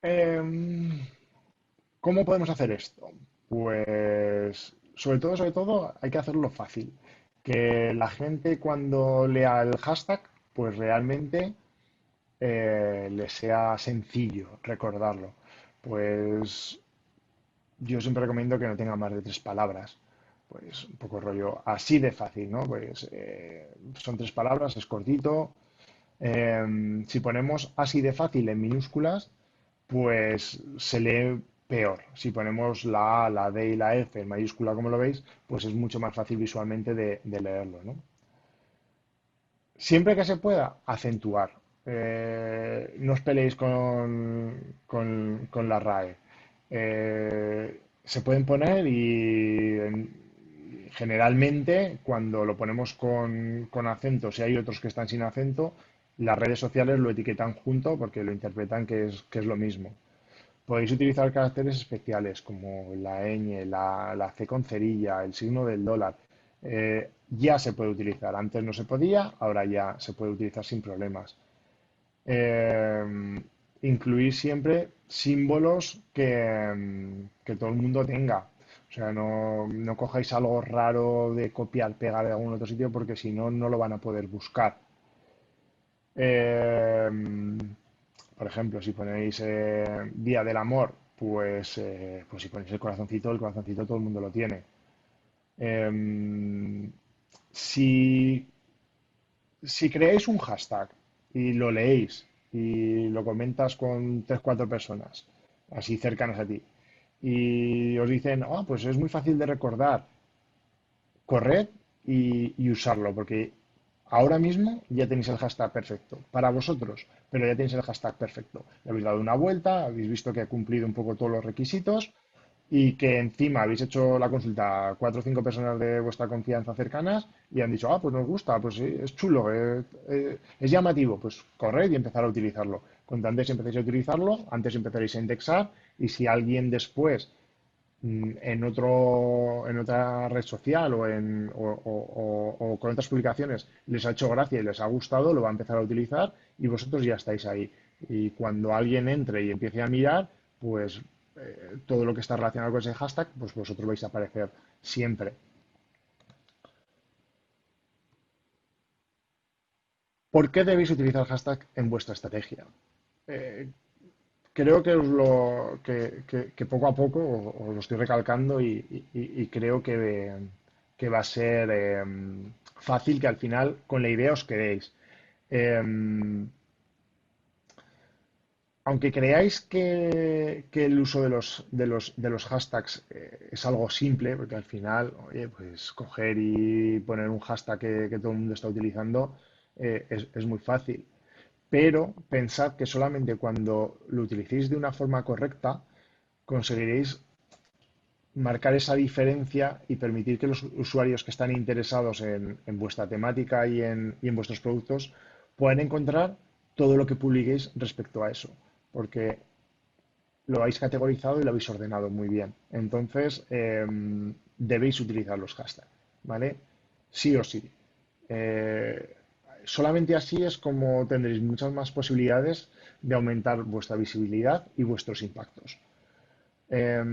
Em, ¿Cómo podemos hacer esto? Pues sobre todo hay que hacerlo fácil. Que la gente cuando lea el hashtag, pues realmente le sea sencillo recordarlo. Pues yo siempre recomiendo que no tenga más de 3 palabras. Pues un poco rollo así de fácil, ¿no? Pues son 3 palabras, es cortito. Si ponemos así de fácil en minúsculas, pues se lee peor. Si ponemos la A, la D y la F en mayúscula, como lo veis, pues es mucho más fácil visualmente de leerlo, ¿no? Siempre que se pueda, acentuar. No os peleéis con la RAE. Se pueden poner y generalmente cuando lo ponemos con acento, si hay otros que están sin acento, las redes sociales lo etiquetan junto porque lo interpretan que es lo mismo. Podéis utilizar caracteres especiales como la ñ, la C con cerilla, el signo del dólar. Ya se puede utilizar. Antes no se podía, ahora ya se puede utilizar sin problemas. Eh, Incluir siempre símbolos que todo el mundo tenga. O sea, no cojáis algo raro de copiar, pegar de algún otro sitio porque si no, no lo van a poder buscar. Eh, por ejemplo, si ponéis Día del Amor, pues si ponéis el corazoncito todo el mundo lo tiene. Em, si, si creáis un hashtag y lo leéis y lo comentas con 3 4 personas, así cercanas a ti, y os dicen, pues es muy fácil de recordar, corred y usarlo, porque ahora mismo ya tenéis el hashtag perfecto para vosotros, pero ya tenéis el hashtag perfecto. Le habéis dado una vuelta, habéis visto que ha cumplido un poco todos los requisitos y que encima habéis hecho la consulta a 4 o 5 personas de vuestra confianza cercanas y han dicho, pues nos gusta, pues sí, es chulo, es llamativo, pues corred y empezar a utilizarlo. Cuanto antes empecéis a utilizarlo, antes empezaréis a indexar y si alguien después en otra red social o con otras publicaciones les ha hecho gracia y les ha gustado, lo va a empezar a utilizar y vosotros ya estáis ahí. Y cuando alguien entre y empiece a mirar, pues todo lo que está relacionado con ese hashtag, pues vosotros vais a aparecer siempre. ¿Por qué debéis utilizar el hashtag en vuestra estrategia? Eh, Creo que, que poco a poco os lo estoy recalcando y creo que va a ser fácil que al final con la idea os quedéis. Em, Aunque creáis que el uso de los hashtags es algo simple, porque al final, oye, pues coger y poner un hashtag que todo el mundo está utilizando es muy fácil. Pero pensad que solamente cuando lo utilicéis de una forma correcta conseguiréis marcar esa diferencia y permitir que los usuarios que están interesados en vuestra temática y en vuestros productos puedan encontrar todo lo que publiquéis respecto a eso, porque lo habéis categorizado y lo habéis ordenado muy bien. Entonces, debéis utilizar los hashtags, ¿vale? Sí o sí. Eh, Solamente así es como tendréis muchas más posibilidades de aumentar vuestra visibilidad y vuestros impactos. Eh,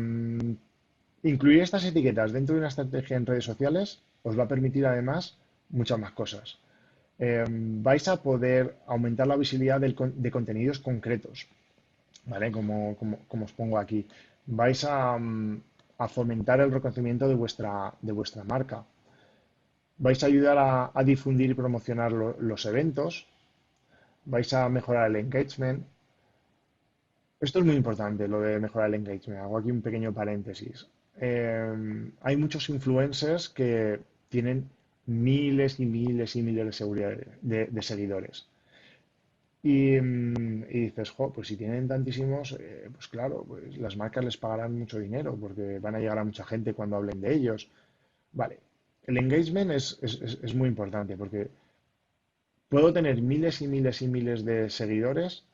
Incluir estas etiquetas dentro de una estrategia en redes sociales os va a permitir además muchas más cosas. Vais a poder aumentar la visibilidad de contenidos concretos, ¿vale? Como os pongo aquí. Vais a fomentar el reconocimiento de vuestra marca. Vais a ayudar a difundir y promocionar los eventos. Vais a mejorar el engagement. Esto es muy importante, lo de mejorar el engagement. Hago aquí un pequeño paréntesis. Hay muchos influencers que tienen miles y miles y miles de seguidores. Y dices, pues si tienen tantísimos, pues claro, pues las marcas les pagarán mucho dinero porque van a llegar a mucha gente cuando hablen de ellos. Vale, el engagement es muy importante porque puedo tener miles y miles y miles de seguidores,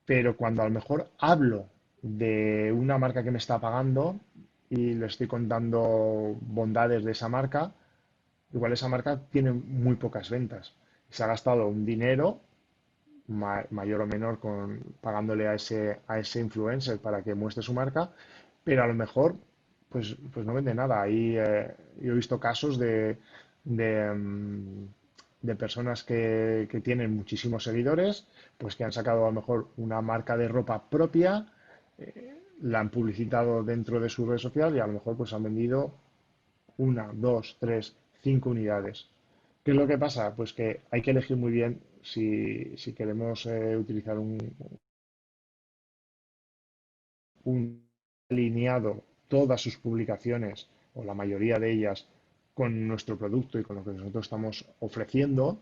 pero cuando a lo mejor hablo de una marca que me está pagando y le estoy contando bondades de esa marca, igual esa marca tiene muy pocas ventas. Se ha gastado un dinero mayor o menor pagándole a ese influencer para que muestre su marca, pero a lo mejor pues no vende nada. Ahí yo he visto casos de, mm, de personas que tienen muchísimos seguidores, pues que han sacado a lo mejor una marca de ropa propia, la han publicitado dentro de su red social y a lo mejor pues han vendido una, dos, tres, cinco unidades. ¿Qué es lo que pasa? Pues que hay que elegir muy bien si queremos utilizar un alineado todas sus publicaciones o la mayoría de ellas con nuestro producto y con lo que nosotros estamos ofreciendo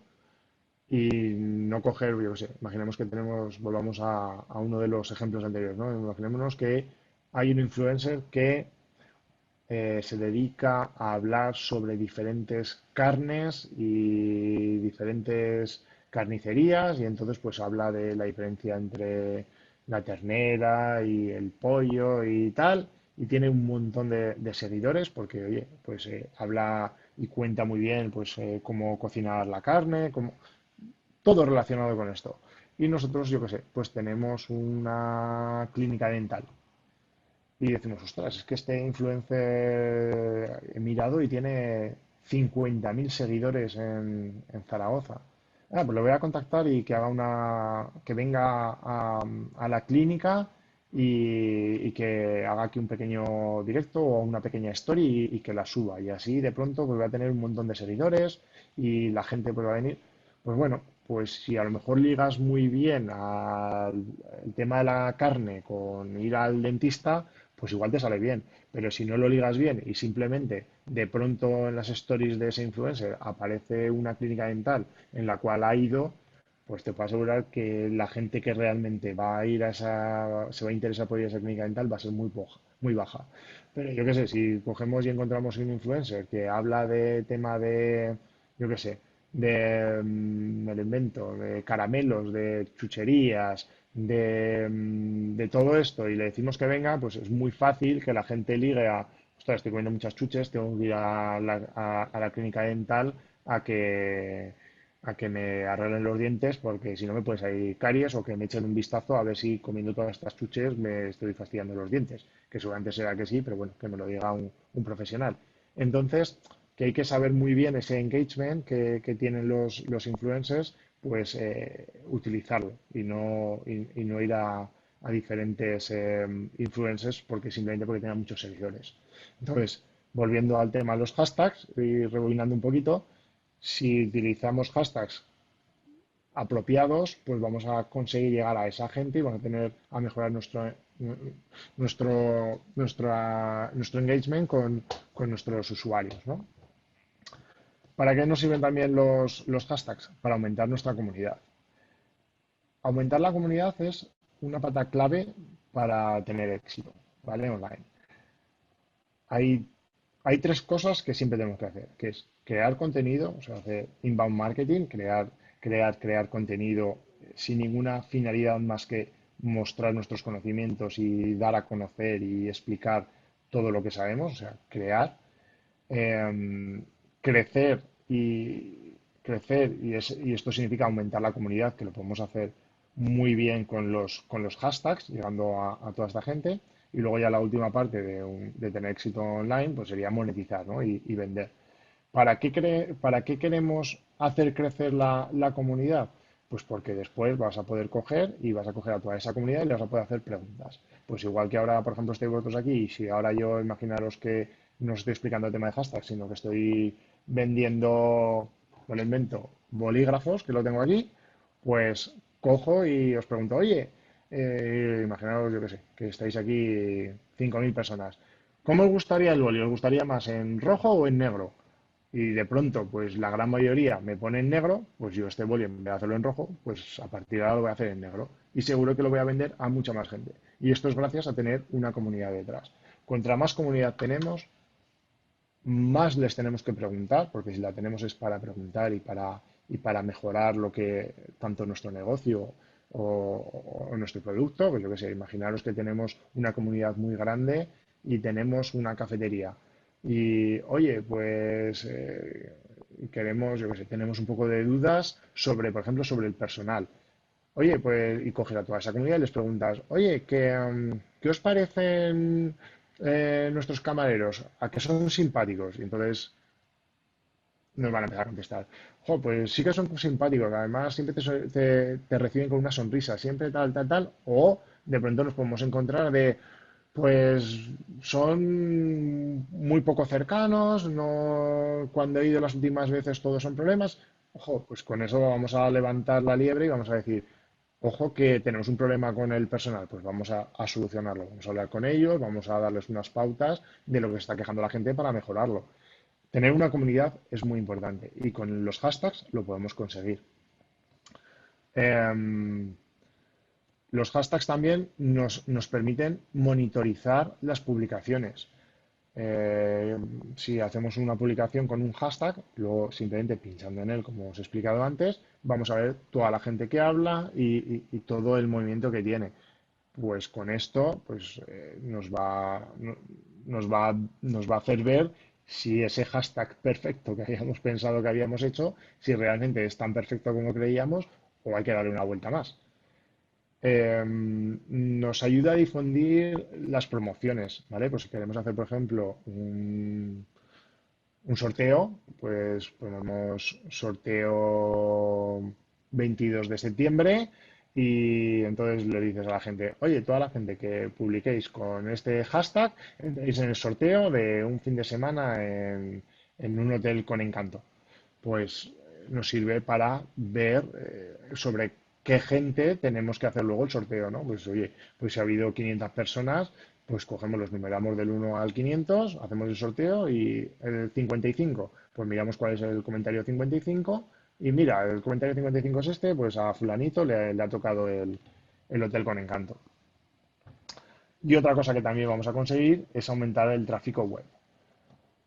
y no coger, yo qué sé, imaginemos que tenemos, volvamos a uno de los ejemplos anteriores, ¿no? Imaginémonos que hay un influencer que se dedica a hablar sobre diferentes carnes y diferentes carnicerías y entonces pues habla de la diferencia entre la ternera y el pollo y tal y tiene un montón de seguidores porque oye pues habla y cuenta muy bien pues cómo cocinar la carne, todo relacionado con esto. Y nosotros, yo qué sé, pues tenemos una clínica dental y decimos, ostras, es que este influencer he mirado y tiene 50.000 seguidores en Zaragoza. Ah, pues le voy a contactar y que haga que venga a la clínica y que haga aquí un pequeño directo o una pequeña story y que la suba. Y así de pronto pues voy a tener un montón de seguidores y la gente pues va a venir. Pues bueno, pues si a lo mejor ligas muy bien al el tema de la carne con ir al dentista, pues igual te sale bien. Pero si no lo ligas bien y simplemente de pronto en las stories de ese influencer aparece una clínica dental en la cual ha ido, pues te puedo asegurar que la gente que realmente va a ir a se va a interesar por ir a esa clínica dental va a ser muy baja. Pero yo qué sé, si cogemos y encontramos un influencer que habla de tema de, yo qué sé, me lo invento, de caramelos, de chucherías, de todo esto y le decimos que venga, pues es muy fácil que la gente ligue a, ostras, estoy comiendo muchas chuches, tengo que ir a la clínica dental a que, a que me arreglen los dientes porque si no me puede salir caries o que me echen un vistazo a ver si comiendo todas estas chuches me estoy fastidiando los dientes, que seguramente será que sí, pero bueno, que me lo diga un profesional. Entonces, que hay que saber muy bien ese engagement que tienen los influencers, pues utilizarlo y no ir a diferentes influencers porque simplemente porque tengan muchos seguidores. Entonces, volviendo al tema de los hashtags y rebobinando un poquito, si utilizamos hashtags apropiados, pues vamos a conseguir llegar a esa gente y vamos a tener a mejorar nuestro engagement con nuestros usuarios, ¿no? ¿Para qué nos sirven también los hashtags? Para aumentar nuestra comunidad. Aumentar la comunidad es una pata clave para tener éxito, ¿vale? Online. Hay, hay tres cosas que siempre tenemos que hacer, que es crear contenido, o sea, hacer inbound marketing, crear contenido sin ninguna finalidad más que mostrar nuestros conocimientos y dar a conocer y explicar todo lo que sabemos, o sea, crear. em, crecer y esto significa aumentar la comunidad, que lo podemos hacer muy bien con los hashtags, llegando a toda esta gente. Y luego ya la última parte de tener éxito online, pues sería monetizar, ¿no? Y vender. ¿Para qué queremos hacer crecer la comunidad? Pues porque después vas a poder coger y vas a coger a toda esa comunidad y le vas a poder hacer preguntas. Pues igual que ahora, por ejemplo, estoy vosotros aquí y si ahora yo imaginaros que no os estoy explicando el tema de hashtags, sino que estoy vendiendo, me lo invento, bolígrafos, que lo tengo aquí, pues cojo y os pregunto, oye, imaginaos, yo qué sé, que estáis aquí 5.000 personas. ¿Cómo os gustaría el boli? ¿Os gustaría más en rojo o en negro? Y de pronto, pues la gran mayoría me pone en negro, pues yo este boli en vez de hacerlo en rojo, pues a partir de ahora lo voy a hacer en negro. Y seguro que lo voy a vender a mucha más gente. Y esto es gracias a tener una comunidad detrás. Contra más comunidad tenemos, más les tenemos que preguntar, porque si la tenemos es para preguntar y para mejorar lo que tanto nuestro negocio o nuestro producto, pues yo que sé, imaginaros que tenemos una comunidad muy grande y tenemos una cafetería. Y oye, pues queremos, yo que sé, tenemos un poco de dudas sobre, por ejemplo, sobre el personal. Oye, pues, y coges a toda esa comunidad y les preguntas, oye, ¿qué os parecen nuestros camareros? ¿A que son simpáticos? Y entonces nos van a empezar a contestar. Jo, pues sí que son simpáticos, además siempre te reciben con una sonrisa, siempre tal, tal, tal. O de pronto nos podemos encontrar de, pues son muy poco cercanos, no, cuando he ido las últimas veces todos son problemas. Ojo, pues con eso vamos a levantar la liebre y vamos a decir, ojo que tenemos un problema con el personal, pues vamos a solucionarlo, vamos a hablar con ellos, vamos a darles unas pautas de lo que se está quejando la gente para mejorarlo. Tener una comunidad es muy importante y con los hashtags lo podemos conseguir. Em, los hashtags también nos permiten monitorizar las publicaciones. Eh, si hacemos una publicación con un hashtag, luego simplemente pinchando en él, como os he explicado antes, vamos a ver toda la gente que habla y todo el movimiento que tiene. Pues con esto pues, nos va a hacer ver si ese hashtag perfecto que habíamos pensado que habíamos hecho, si realmente es tan perfecto como creíamos o hay que darle una vuelta más. Nos ayuda a difundir las promociones, ¿vale? Pues si queremos hacer, por ejemplo, un sorteo, pues ponemos sorteo 22 de septiembre y entonces le dices a la gente, oye, toda la gente que publiquéis con este hashtag, entréis en el sorteo de un fin de semana en un hotel con encanto. Pues nos sirve para ver sobre qué gente tenemos que hacer luego el sorteo, ¿no? Pues oye, pues si ha habido 500 personas, pues cogemos los numeramos del 1 al 500, hacemos el sorteo y el 55, pues miramos cuál es el comentario 55 y mira, el comentario 55 es este, pues a fulanito le ha tocado el hotel con encanto. Y otra cosa que también vamos a conseguir es aumentar el tráfico web.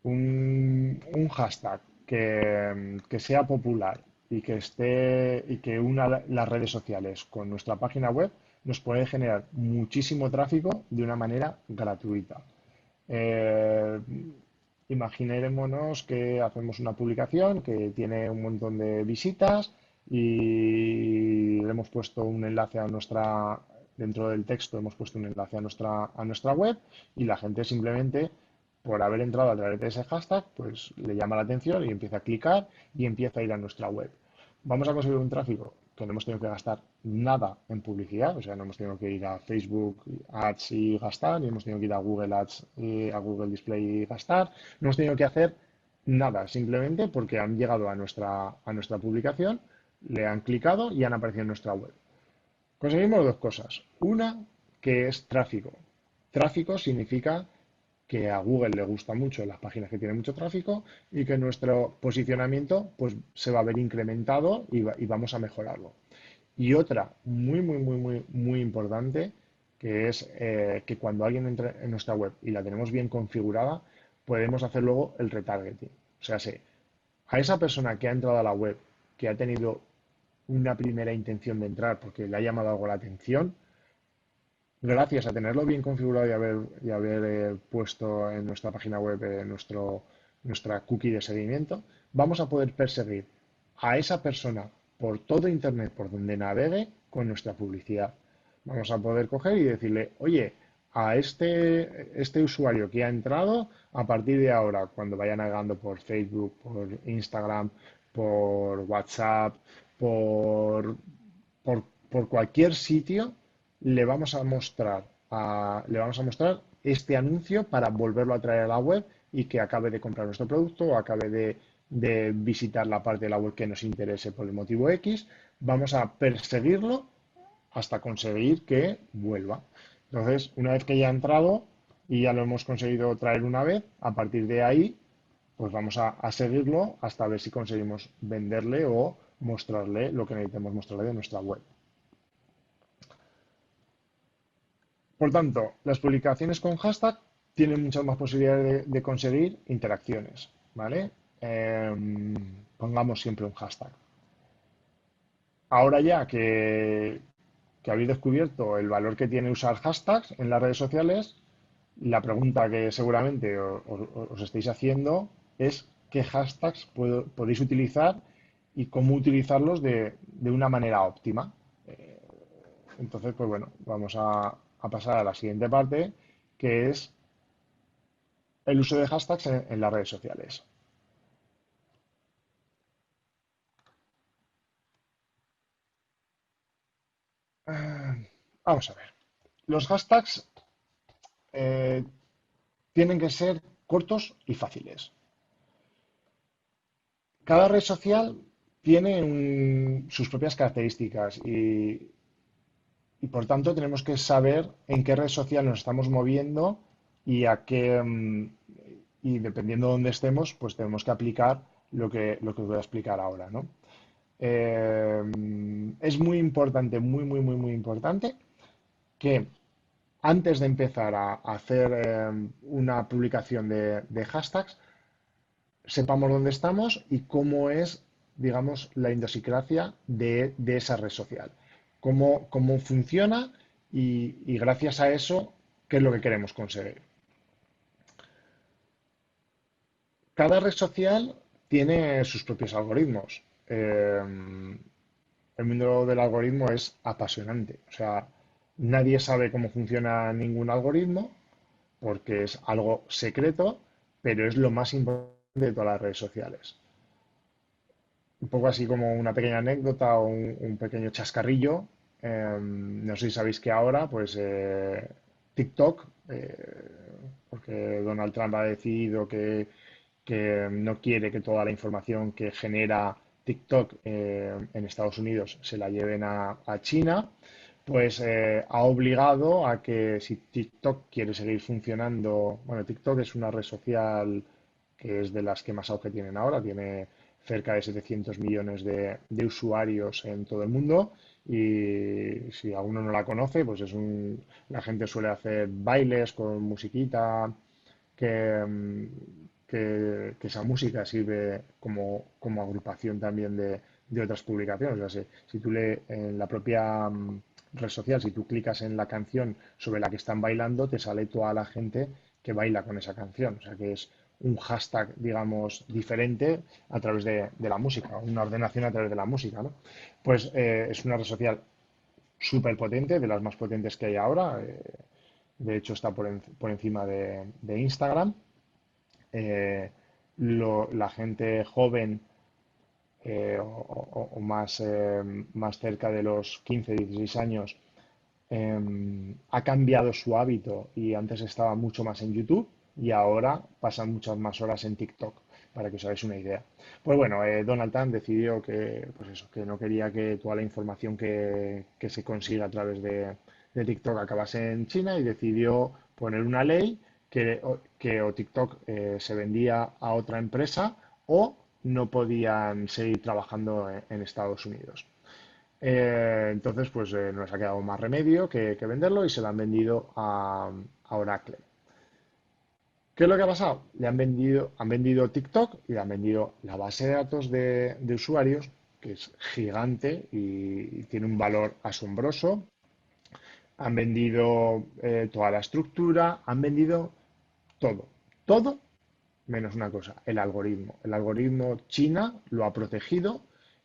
Un hashtag que sea popular y que esté y que una las redes sociales con nuestra página web nos puede generar muchísimo tráfico de una manera gratuita. Eh, Imaginémonos que hacemos una publicación que tiene un montón de visitas y le hemos puesto un enlace a nuestra, dentro del texto hemos puesto un enlace a nuestra web y la gente simplemente por haber entrado a través de ese hashtag, pues le llama la atención y empieza a clicar y empieza a ir a nuestra web. Vamos a conseguir un tráfico que no hemos tenido que gastar nada en publicidad, o sea, no hemos tenido que ir a Facebook Ads y gastar, ni hemos tenido que ir a Google Ads y a Google Display y gastar, no hemos tenido que hacer nada, simplemente porque han llegado a nuestra publicación, le han clicado y han aparecido en nuestra web. Conseguimos dos cosas. Una, que es tráfico. Tráfico significa que a Google le gusta mucho las páginas que tienen mucho tráfico y que nuestro posicionamiento pues, se va a ver incrementado y vamos a mejorarlo. Y otra muy, muy, muy, muy, muy importante, que es que cuando alguien entra en nuestra web y la tenemos bien configurada, podemos hacer luego el retargeting. O sea, a esa persona que ha entrado a la web, que ha tenido una primera intención de entrar porque le ha llamado algo la atención, gracias a tenerlo bien configurado y haber puesto en nuestra página web nuestra cookie de seguimiento, vamos a poder perseguir a esa persona por todo Internet, por donde navegue, con nuestra publicidad. Vamos a poder coger y decirle, oye, a este usuario que ha entrado, a partir de ahora, cuando vaya navegando por Facebook, por Instagram, por WhatsApp, por, por cualquier sitio, le vamos a mostrar este anuncio para volverlo a traer a la web y que acabe de comprar nuestro producto o acabe de visitar la parte de la web que nos interese por el motivo X. Vamos a perseguirlo hasta conseguir que vuelva. Entonces, una vez que ya ha entrado y ya lo hemos conseguido traer una vez, a partir de ahí, pues vamos a seguirlo hasta ver si conseguimos venderle o mostrarle lo que necesitamos mostrarle de nuestra web. Por tanto, las publicaciones con hashtag tienen muchas más posibilidades de conseguir interacciones, ¿vale? Pongamos siempre un hashtag. Ahora ya que habéis descubierto el valor que tiene usar hashtags en las redes sociales, la pregunta que seguramente os estáis haciendo es qué hashtags podéis utilizar y cómo utilizarlos de una manera óptima. Entonces, pues bueno, vamos a pasar a la siguiente parte, que es el uso de hashtags en las redes sociales. Ah, Vamos a ver. Los hashtags eh, tienen que ser cortos y fáciles. Cada red social tiene sus propias características y por tanto tenemos que saber en qué red social nos estamos moviendo y a qué y dependiendo de dónde estemos, pues tenemos que aplicar lo que os voy a explicar ahora, ¿no? Es muy importante, muy, muy, muy, muy importante que antes de empezar a hacer una publicación de hashtags, sepamos dónde estamos y cómo es, digamos, la idiosincrasia de esa red social. Cómo funciona y gracias a eso, qué es lo que queremos conseguir. Cada red social tiene sus propios algoritmos. El mundo del algoritmo es apasionante. O sea, nadie sabe cómo funciona ningún algoritmo porque es algo secreto, pero es lo más importante de todas las redes sociales. Un poco así como una pequeña anécdota o un pequeño chascarrillo. No sé si sabéis que ahora, pues TikTok, porque Donald Trump ha decidido que no quiere que toda la información que genera TikTok en Estados Unidos se la lleven a China, pues ha obligado a que si TikTok quiere seguir funcionando, bueno, TikTok es una red social que es de las que más auge tienen ahora, tiene cerca de 700 millones de usuarios en todo el mundo y si alguno no la conoce, pues la gente suele hacer bailes con musiquita, que, que esa música sirve como agrupación también de otras publicaciones. O sea, si tú en la propia red social, si tú clicas en la canción sobre la que están bailando, te sale toda la gente que baila con esa canción. O sea que es un hashtag, digamos, diferente a través de la música, una ordenación a través de la música, ¿no? Pues es una red social súper potente, de las más potentes que hay ahora. De hecho, está por encima de Instagram. Eh, la gente joven o más cerca de los 15, 16 años ha cambiado su hábito y antes estaba mucho más en YouTube y ahora pasan muchas más horas en TikTok, para que os hagáis una idea. Pues bueno, Donald Trump decidió que, pues eso, que no quería que toda la información que se consiga a través de TikTok acabase en China y decidió poner una ley que o TikTok se vendía a otra empresa o no podían seguir trabajando en Estados Unidos. Entonces, pues no les ha quedado más remedio que venderlo y se lo han vendido a Oracle. ¿Qué es lo que ha pasado? Han vendido TikTok y le han vendido la base de datos de usuarios, que es gigante y tiene un valor asombroso. Han vendido toda la estructura, han vendido todo. Todo menos una cosa, el algoritmo. El algoritmo China lo ha protegido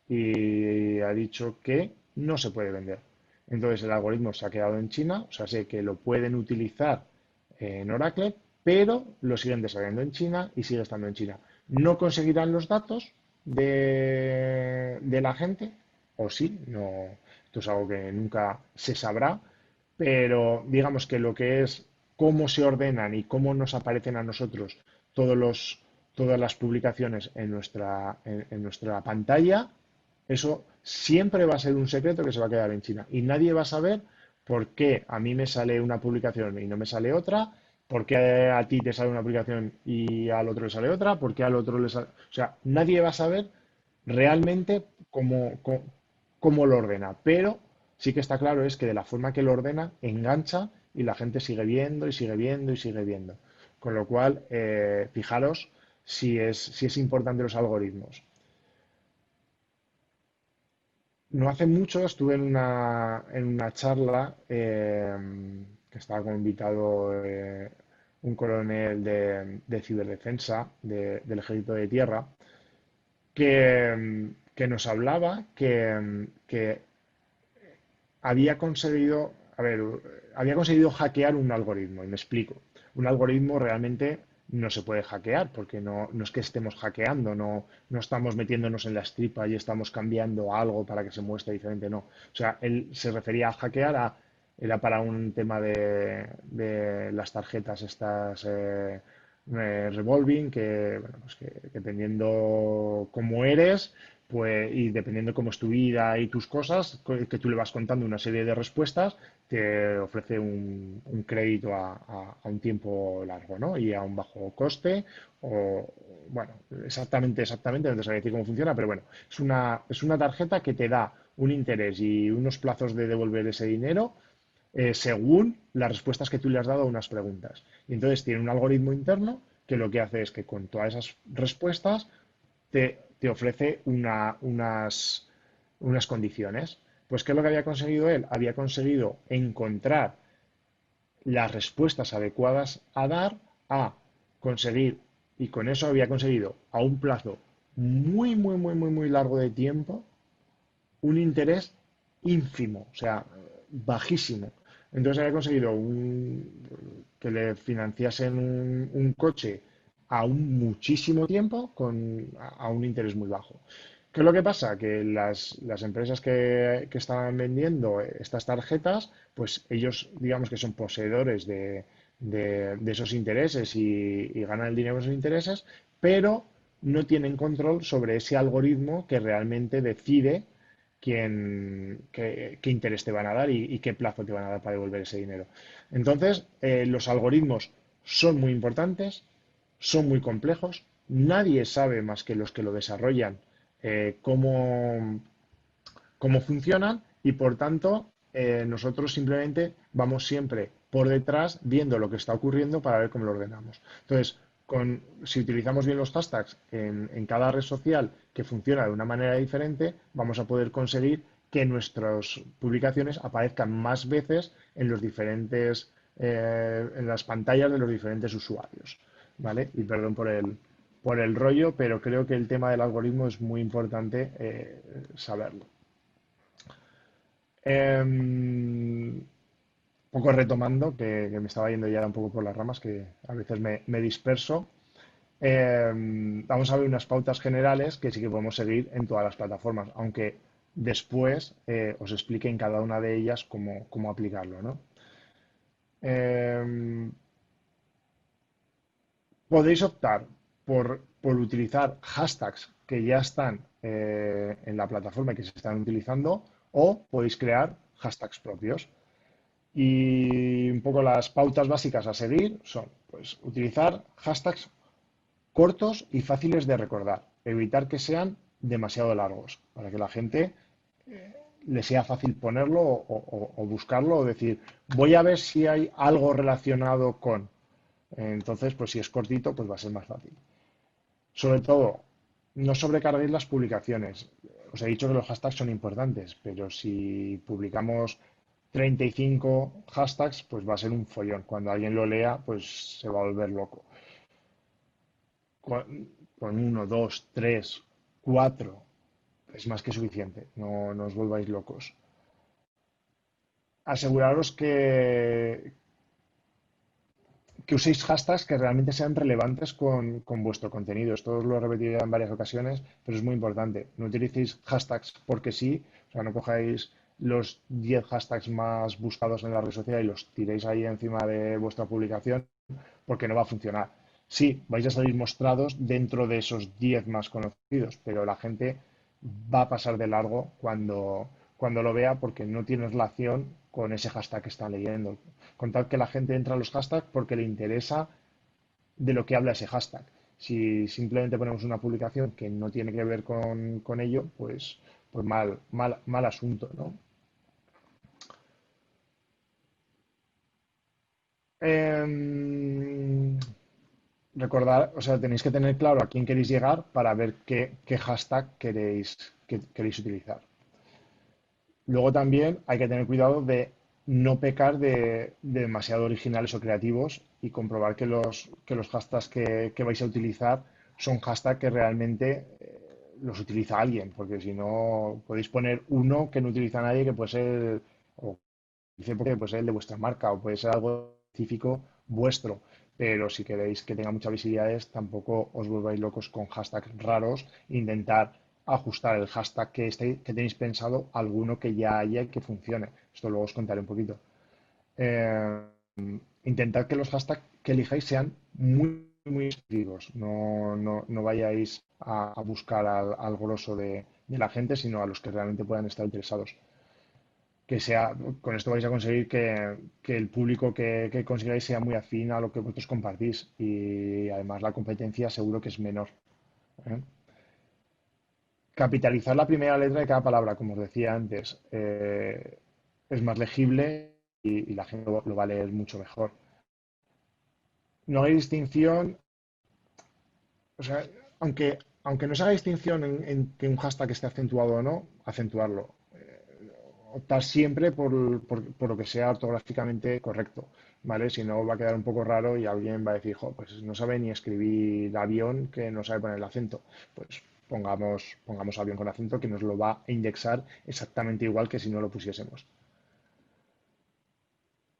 y ha dicho que no se puede vender. Entonces el algoritmo se ha quedado en China, o sea, sé que lo pueden utilizar en Oracle, pero lo siguen desarrollando en China y sigue estando en China. No conseguirán los datos de la gente, o sí, no, esto es algo que nunca se sabrá, pero digamos que lo que es cómo se ordenan y cómo nos aparecen a nosotros todos todas las publicaciones en nuestra pantalla, eso siempre va a ser un secreto que se va a quedar en China. Y nadie va a saber por qué a mí me sale una publicación y no me sale otra, por qué a ti te sale una publicación y al otro le sale otra, por qué al otro le sale... O sea, nadie va a saber realmente cómo lo ordena. Pero sí que está claro es que de la forma que lo ordena, engancha y la gente sigue viendo y sigue viendo y sigue viendo. Con lo cual, fijaros si es importante los algoritmos. No hace mucho estuve en una charla que estaba como invitado un coronel de ciberdefensa del Ejército de Tierra que nos hablaba que había conseguido, a ver, había conseguido hackear un algoritmo, y me explico. Un algoritmo realmente no se puede hackear, porque no es que estemos hackeando, no estamos metiéndonos en la estripa y estamos cambiando algo para que se muestre diferente, no. O sea, él se refería a hackear era para un tema de las tarjetas estas revolving, que, bueno, pues que dependiendo cómo eres, pues, y dependiendo cómo es tu vida y tus cosas, que tú le vas contando una serie de respuestas, te ofrece un crédito a un tiempo largo, ¿no? Y a un bajo coste, o, bueno, exactamente, no te sabría decir cómo funciona, pero bueno, es una tarjeta que te da un interés y unos plazos de devolver ese dinero según las respuestas que tú le has dado a unas preguntas. Y entonces tiene un algoritmo interno que lo que hace es que con todas esas respuestas te ofrece unas condiciones. Pues, ¿qué es lo que había conseguido él? Había conseguido encontrar las respuestas adecuadas a dar, a conseguir, y con eso había conseguido a un plazo muy, muy, muy, muy, muy largo de tiempo, un interés ínfimo, o sea, bajísimo. Entonces había conseguido que le financiasen un coche a un muchísimo tiempo a un interés muy bajo. ¿Qué es lo que pasa? Que las empresas que estaban vendiendo estas tarjetas, pues ellos, digamos que son poseedores de esos intereses y ganan el dinero con esos intereses, pero no tienen control sobre ese algoritmo que realmente decide qué interés te van a dar y qué plazo te van a dar para devolver ese dinero. Entonces, los algoritmos son muy importantes, son muy complejos, nadie sabe más que los que lo desarrollan cómo funcionan y por tanto nosotros simplemente vamos siempre por detrás viendo lo que está ocurriendo para ver cómo lo ordenamos. Entonces, si utilizamos bien los hashtags en cada red social que funciona de una manera diferente, vamos a poder conseguir que nuestras publicaciones aparezcan más veces en las pantallas de los diferentes usuarios. ¿Vale? Y perdón por el rollo, pero creo que el tema del algoritmo es muy importante saberlo. Un poco retomando, que me estaba yendo ya un poco por las ramas, que a veces me disperso. Vamos a ver unas pautas generales que sí que podemos seguir en todas las plataformas, aunque después os explique en cada una de ellas cómo aplicarlo, ¿no? Eh, Podéis optar por utilizar hashtags que ya están en la plataforma y que se están utilizando, o podéis crear hashtags propios. Y un poco las pautas básicas a seguir son, pues, utilizar hashtags cortos y fáciles de recordar. Evitar que sean demasiado largos, para que la gente le sea fácil ponerlo o buscarlo o decir, voy a ver si hay algo relacionado con. Entonces, pues si es cortito, pues va a ser más fácil. Sobre todo, no sobrecarguéis las publicaciones. Os he dicho que los hashtags son importantes, pero si publicamos 35 hashtags, pues va a ser un follón. Cuando alguien lo lea, pues se va a volver loco. Con uno, dos, tres, cuatro, es más que suficiente. No os volváis locos. Aseguraros que uséis hashtags que realmente sean relevantes con vuestro contenido. Esto os lo he repetido ya en varias ocasiones, pero es muy importante. No utilicéis hashtags porque sí, o sea, no cojáis los 10 hashtags más buscados en la red social y los tiréis ahí encima de vuestra publicación porque no va a funcionar. Sí, vais a salir mostrados dentro de esos 10 más conocidos, pero la gente va a pasar de largo cuando lo vea porque no tiene relación con ese hashtag que está leyendo. Contad que la gente entra a los hashtags porque le interesa de lo que habla ese hashtag. Si simplemente ponemos una publicación que no tiene que ver con ello, pues mal asunto, ¿no? Em, Recordar, o sea, tenéis que tener claro a quién queréis llegar para ver qué hashtag queréis utilizar. Luego también hay que tener cuidado de no pecar de demasiado originales o creativos y comprobar que los hashtags que vais a utilizar son hashtags que realmente los utiliza alguien, porque si no podéis poner uno que no utiliza nadie, que puede ser dice porque puede ser el de vuestra marca o puede ser algo específico vuestro, pero si queréis que tenga muchas visibilidades, tampoco os volváis locos con hashtags raros, intentar ajustar el hashtag que tenéis pensado a alguno que ya haya y que funcione. Esto luego os contaré un poquito. Eh, Intentad que los hashtags que elijáis sean muy específicos. No vayáis a buscar al grosso de la gente, sino a los que realmente puedan estar interesados. Que sea, con esto vais a conseguir que el público que consigáis sea muy afín a lo que vosotros compartís y además la competencia seguro que es menor. ¿Eh? Capitalizar la primera letra de cada palabra, como os decía antes, es más legible y la gente lo va a leer mucho mejor. No hay distinción, o sea, aunque no se haga distinción en que un hashtag esté acentuado o no, acentuarlo. Optar siempre por lo que sea ortográficamente correcto, ¿vale? Si no, va a quedar un poco raro y alguien va a decir, jo, pues no sabe ni escribir avión, que no sabe poner el acento. Pues pongamos avión con acento, que nos lo va a indexar exactamente igual que si no lo pusiésemos.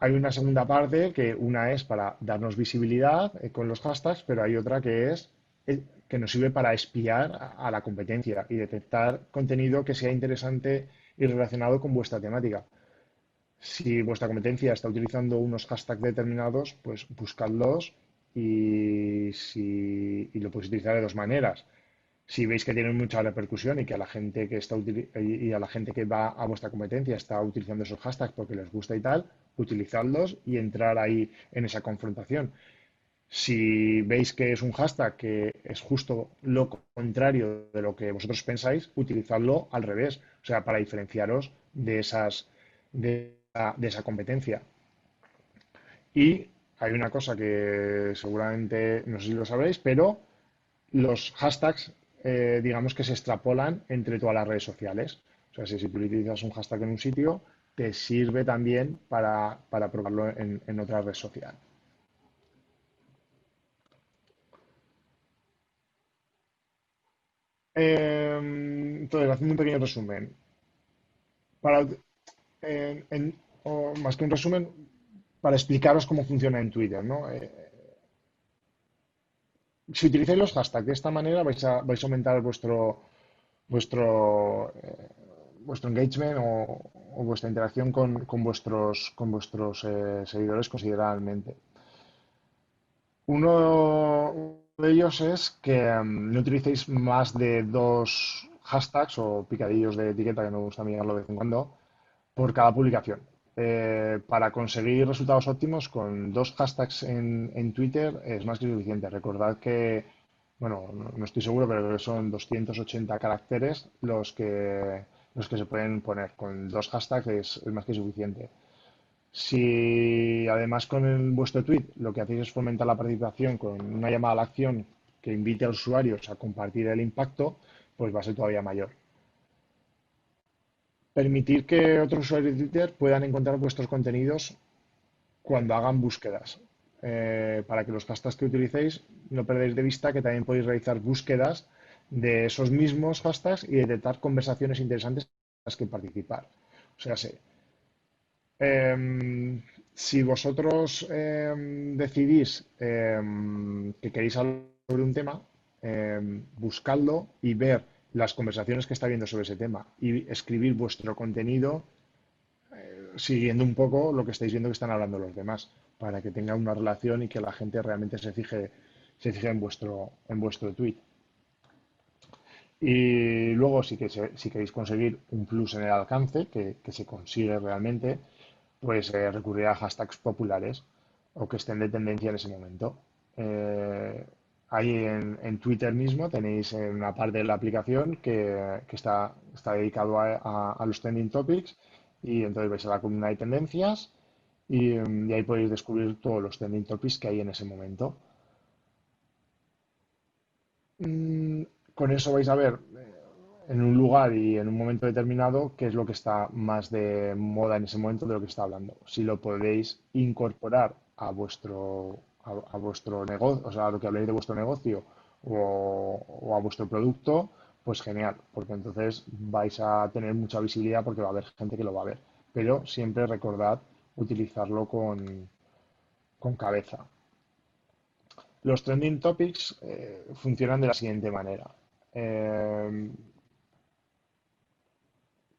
Hay una segunda parte que una es para darnos visibilidad con los hashtags, pero hay otra que es que nos sirve para espiar a la competencia y detectar contenido que sea interesante y relacionado con vuestra temática. Si vuestra competencia está utilizando unos hashtags determinados, pues buscadlos y lo podéis utilizar de dos maneras. Si veis que tienen mucha repercusión y que a la gente que y a la gente que va a vuestra competencia está utilizando esos hashtags porque les gusta y tal, utilizadlos y entrar ahí en esa confrontación. Si veis que es un hashtag que es justo lo contrario de lo que vosotros pensáis, utilizadlo al revés, o sea, para diferenciaros de esa competencia. Y hay una cosa que seguramente no sé si lo sabréis, pero los hashtags, digamos que se extrapolan entre todas las redes sociales. O sea, si tú utilizas un hashtag en un sitio, te sirve también para probarlo en otra red social. Entonces, haciendo un pequeño resumen, para, o más que un resumen, para explicaros cómo funciona en Twitter, ¿no? Si utilizáis los hashtags de esta manera, vais a aumentar vuestro, vuestro engagement o vuestra interacción con vuestros seguidores considerablemente. Uno de ellos es que no utilicéis más de dos hashtags o picadillos de etiqueta, que me gusta mirarlo de vez en cuando, por cada publicación. Para conseguir resultados óptimos con dos hashtags en Twitter es más que suficiente. Recordad que, bueno, no estoy seguro, pero creo que son 280 caracteres los que se pueden poner. Con dos hashtags es más que suficiente. Si además con vuestro tweet lo que hacéis es fomentar la participación con una llamada a la acción que invite a los usuarios a compartir el impacto, pues va a ser todavía mayor. Permitir que otros usuarios de Twitter puedan encontrar vuestros contenidos cuando hagan búsquedas. Para que los hashtags que utilicéis no perdáis de vista que también podéis realizar búsquedas de esos mismos hashtags y detectar conversaciones interesantes en las que participar. O sea, si vosotros decidís que queréis hablar sobre un tema, buscadlo y ver las conversaciones que está habiendo sobre ese tema y escribir vuestro contenido siguiendo un poco lo que estáis viendo que están hablando los demás, para que tenga una relación y que la gente realmente se fije en vuestro tweet. Y luego, si queréis conseguir un plus en el alcance, que se consigue realmente, pues recurrir a hashtags populares o que estén de tendencia en ese momento. Eh, Ahí en Twitter mismo tenéis una parte de la aplicación que está dedicado a los trending topics y entonces vais a la columna de tendencias y ahí podéis descubrir todos los trending topics que hay en ese momento. Mm, con eso vais a ver en un lugar y en un momento determinado qué es lo que está más de moda en ese momento de lo que está hablando. Si lo podéis incorporar a vuestro negocio, o sea, a lo que habléis de vuestro negocio o a vuestro producto, pues genial, porque entonces vais a tener mucha visibilidad porque va a haber gente que lo va a ver. Pero siempre recordad utilizarlo con cabeza. Los trending topics funcionan de la siguiente manera. Eh,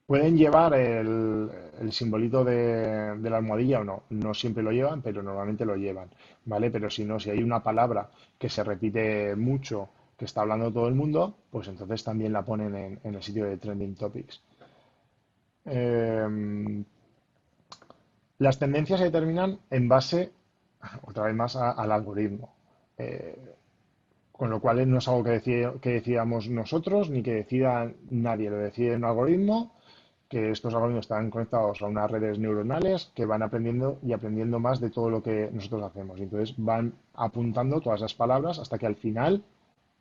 Pueden llevar el simbolito de la almohadilla o no. No siempre lo llevan, pero normalmente lo llevan, ¿vale? Pero si no, si hay una palabra que se repite mucho, que está hablando todo el mundo, pues entonces también la ponen en el sitio de Trending Topics. Eh, las tendencias se determinan en base, otra vez más, al algoritmo. Eh, con lo cual no es algo que decidamos nosotros ni que decida nadie, lo decide un algoritmo, que estos algoritmos están conectados a unas redes neuronales que van aprendiendo y aprendiendo más de todo lo que nosotros hacemos. Y entonces van apuntando todas las palabras hasta que al final,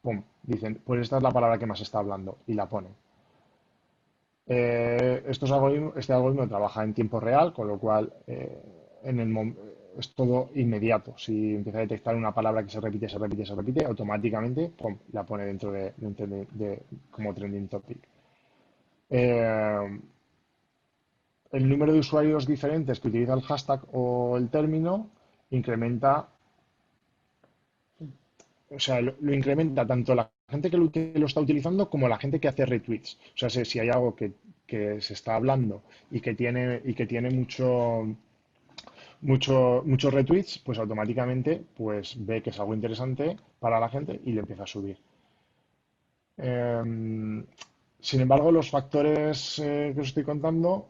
¡pum!, dicen, pues esta es la palabra que más está hablando y la ponen. Este algoritmo trabaja en tiempo real, con lo cual es todo inmediato. Si empieza a detectar una palabra que se repite, se repite, se repite, automáticamente ¡pum!, la pone dentro como trending topic. Eh, el número de usuarios diferentes que utiliza el hashtag o el término incrementa, o sea, lo incrementa tanto la gente que lo está utilizando como la gente que hace retweets. O sea, si hay algo que se está hablando y que tiene muchos retweets, pues automáticamente pues ve que es algo interesante para la gente y le empieza a subir. Em, Sin embargo, los factores que os estoy contando,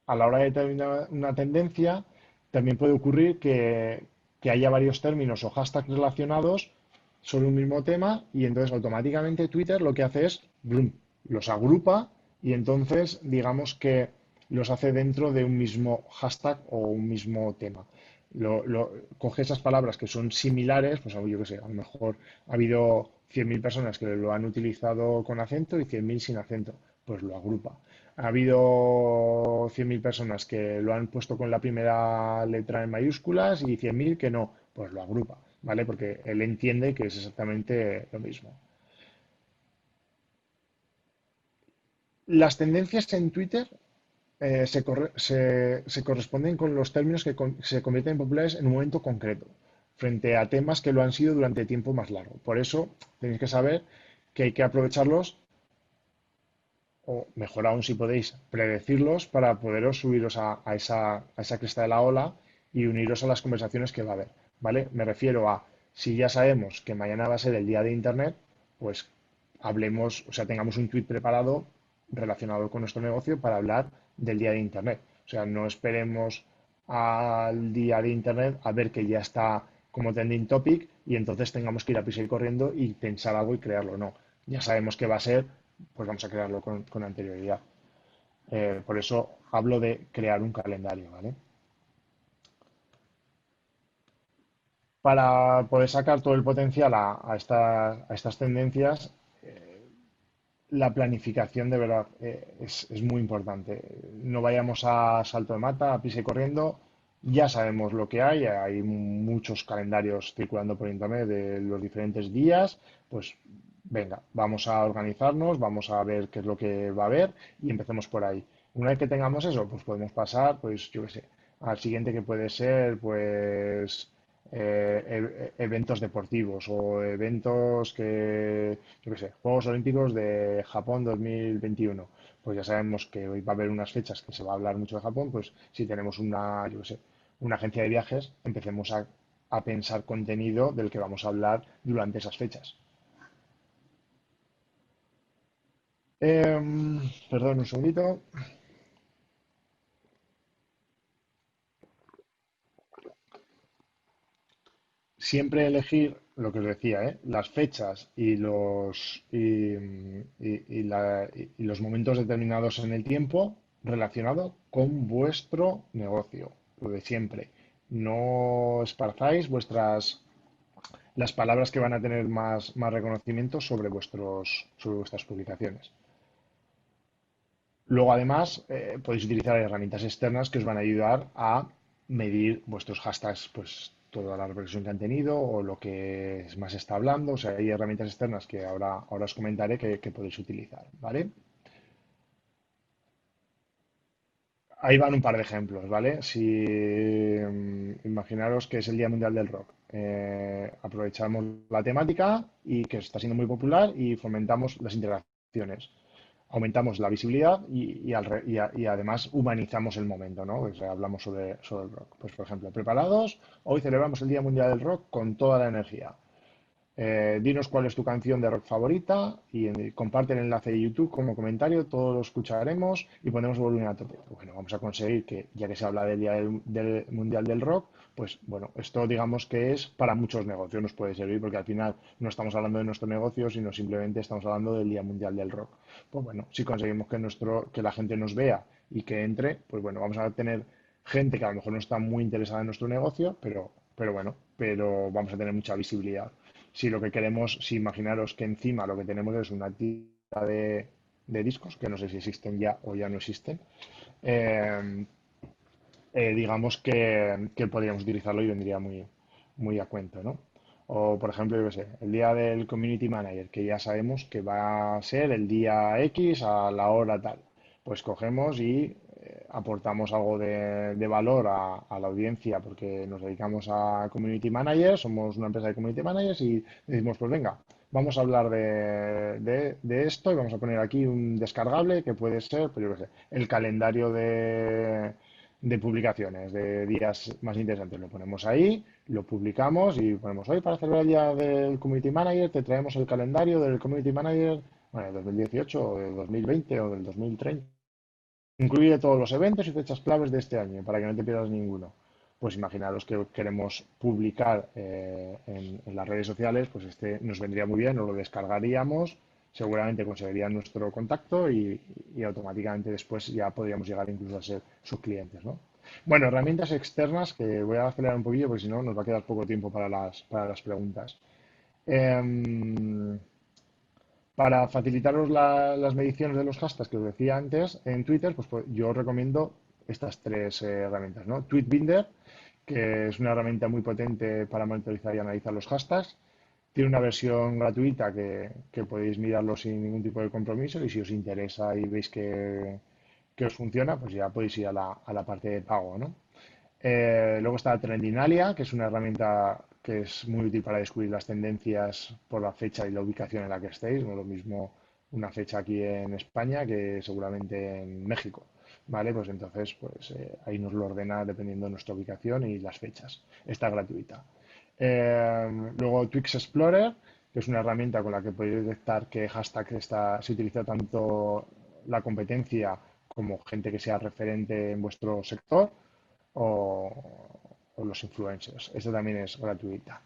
a la hora de determinar una tendencia, también puede ocurrir que haya varios términos o hashtags relacionados sobre un mismo tema y entonces automáticamente Twitter lo que hace es ¡brum!, los agrupa y entonces digamos que los hace dentro de un mismo hashtag o un mismo tema. Coge esas palabras que son similares, pues yo qué sé, a lo mejor ha habido 100.000 personas que lo han utilizado con acento y 100.000 sin acento, pues lo agrupa. Ha habido 100.000 personas que lo han puesto con la primera letra en mayúsculas y 100.000 que no, pues lo agrupa, ¿vale? Porque él entiende que es exactamente lo mismo. Las tendencias en Twitter se corresponden con los términos se convierten en populares en un momento concreto, frente a temas que lo han sido durante tiempo más largo. Por eso tenéis que saber que hay que aprovecharlos o mejor aún si podéis predecirlos para poderos subiros a esa cresta de la ola y uniros a las conversaciones que va a haber, ¿vale? Me refiero a, si ya sabemos que mañana va a ser el día de Internet, pues hablemos, o sea, tengamos un tweet preparado relacionado con nuestro negocio para hablar del día de Internet. O sea, no esperemos al día de Internet a ver que ya está como trending topic y entonces tengamos que ir a prisa y corriendo y pensar algo y crearlo. No, ya sabemos que va a ser, pues vamos a crearlo con anterioridad. Por eso hablo de crear un calendario, ¿vale? Para poder sacar todo el potencial a estas tendencias, la planificación de verdad es muy importante. No vayamos a salto de mata, a prisa y corriendo. Ya sabemos lo que hay muchos calendarios circulando por internet de los diferentes días. Pues venga, vamos a organizarnos, vamos a ver qué es lo que va a haber y empecemos por ahí. Una vez que tengamos eso, pues podemos pasar, pues yo qué sé, al siguiente que puede ser, pues eventos deportivos o eventos yo qué sé, Juegos Olímpicos de Japón 2021. Pues ya sabemos que hoy va a haber unas fechas que se va a hablar mucho de Japón, pues si tenemos yo qué sé, una agencia de viajes, empecemos a pensar contenido del que vamos a hablar durante esas fechas. Perdón, un segundito. Siempre elegir lo que os decía, ¿eh? Las fechas y los momentos determinados en el tiempo relacionado con vuestro negocio, lo de siempre. No esparzáis las palabras que van a tener más reconocimiento sobre vuestras publicaciones. Luego, además, podéis utilizar herramientas externas que os van a ayudar a medir vuestros hashtags, pues toda la repercusión que han tenido o lo que más se está hablando. O sea, hay herramientas externas que ahora os comentaré que podéis utilizar, ¿vale? Ahí van un par de ejemplos, ¿vale? Si imaginaros que es el Día Mundial del Rock. Aprovechamos la temática y que está siendo muy popular y fomentamos las interacciones. Aumentamos la visibilidad y además humanizamos el momento, ¿no? O sea, hablamos sobre el rock. Pues, por ejemplo, preparados, hoy celebramos el Día Mundial del Rock con toda la energía. Dinos cuál es tu canción de rock favorita y comparte el enlace de YouTube como comentario, todos lo escucharemos y ponemos el volumen a tope. Bueno, vamos a conseguir que, ya que se habla del Día del Mundial del Rock, pues bueno, esto digamos que es para muchos negocios, nos puede servir porque al final no estamos hablando de nuestro negocio, sino simplemente estamos hablando del Día Mundial del Rock. Pues bueno, si conseguimos que la gente nos vea y que entre, pues bueno, vamos a tener gente que a lo mejor no está muy interesada en nuestro negocio, pero bueno, pero vamos a tener mucha visibilidad. Si lo que queremos, si imaginaros que encima lo que tenemos es una tira de discos, que no sé si existen ya o ya no existen, eh, digamos que podríamos utilizarlo y vendría muy a cuento, ¿no? O, por ejemplo, yo qué sé, el día del Community Manager, que ya sabemos que va a ser el día X a la hora tal. Pues cogemos y aportamos algo de valor a la audiencia porque nos dedicamos a Community Managers, somos una empresa de Community Managers y decimos, pues venga, vamos a hablar de esto y vamos a poner aquí un descargable que puede ser, pues yo qué sé, el calendario de publicaciones, de días más interesantes. Lo ponemos ahí, lo publicamos y ponemos hoy para celebrar el día del Community Manager, te traemos el calendario del Community Manager, bueno, del 2018 o del 2020 o del 2030. Incluye todos los eventos y fechas claves de este año para que no te pierdas ninguno. Pues imaginaros que queremos publicar en las redes sociales, pues este nos vendría muy bien, nos lo descargaríamos, seguramente conseguirían nuestro contacto y automáticamente después ya podríamos llegar incluso a ser sus clientes, ¿no? Bueno, herramientas externas que voy a acelerar un poquillo porque si no nos va a quedar poco tiempo para las preguntas. Em, para facilitaros las mediciones de los hashtags que os decía antes en Twitter, pues yo os recomiendo estas tres herramientas, ¿no? Tweetbinder, que es una herramienta muy potente para monitorizar y analizar los hashtags. Tiene una versión gratuita que podéis mirarlo sin ningún tipo de compromiso y si os interesa y veis que os funciona, pues ya podéis ir a la parte de pago, ¿no? Luego está Trendinalia, que es una herramienta que es muy útil para descubrir las tendencias por la fecha y la ubicación en la que estéis. No es lo mismo una fecha aquí en España que seguramente en México. ¿Vale? Pues entonces, pues ahí nos lo ordena dependiendo de nuestra ubicación y las fechas. Está gratuita. Luego Twix Explorer, que es una herramienta con la que podéis detectar qué hashtag se utiliza tanto la competencia como gente que sea referente en vuestro sector o los influencers. Esta también es gratuita.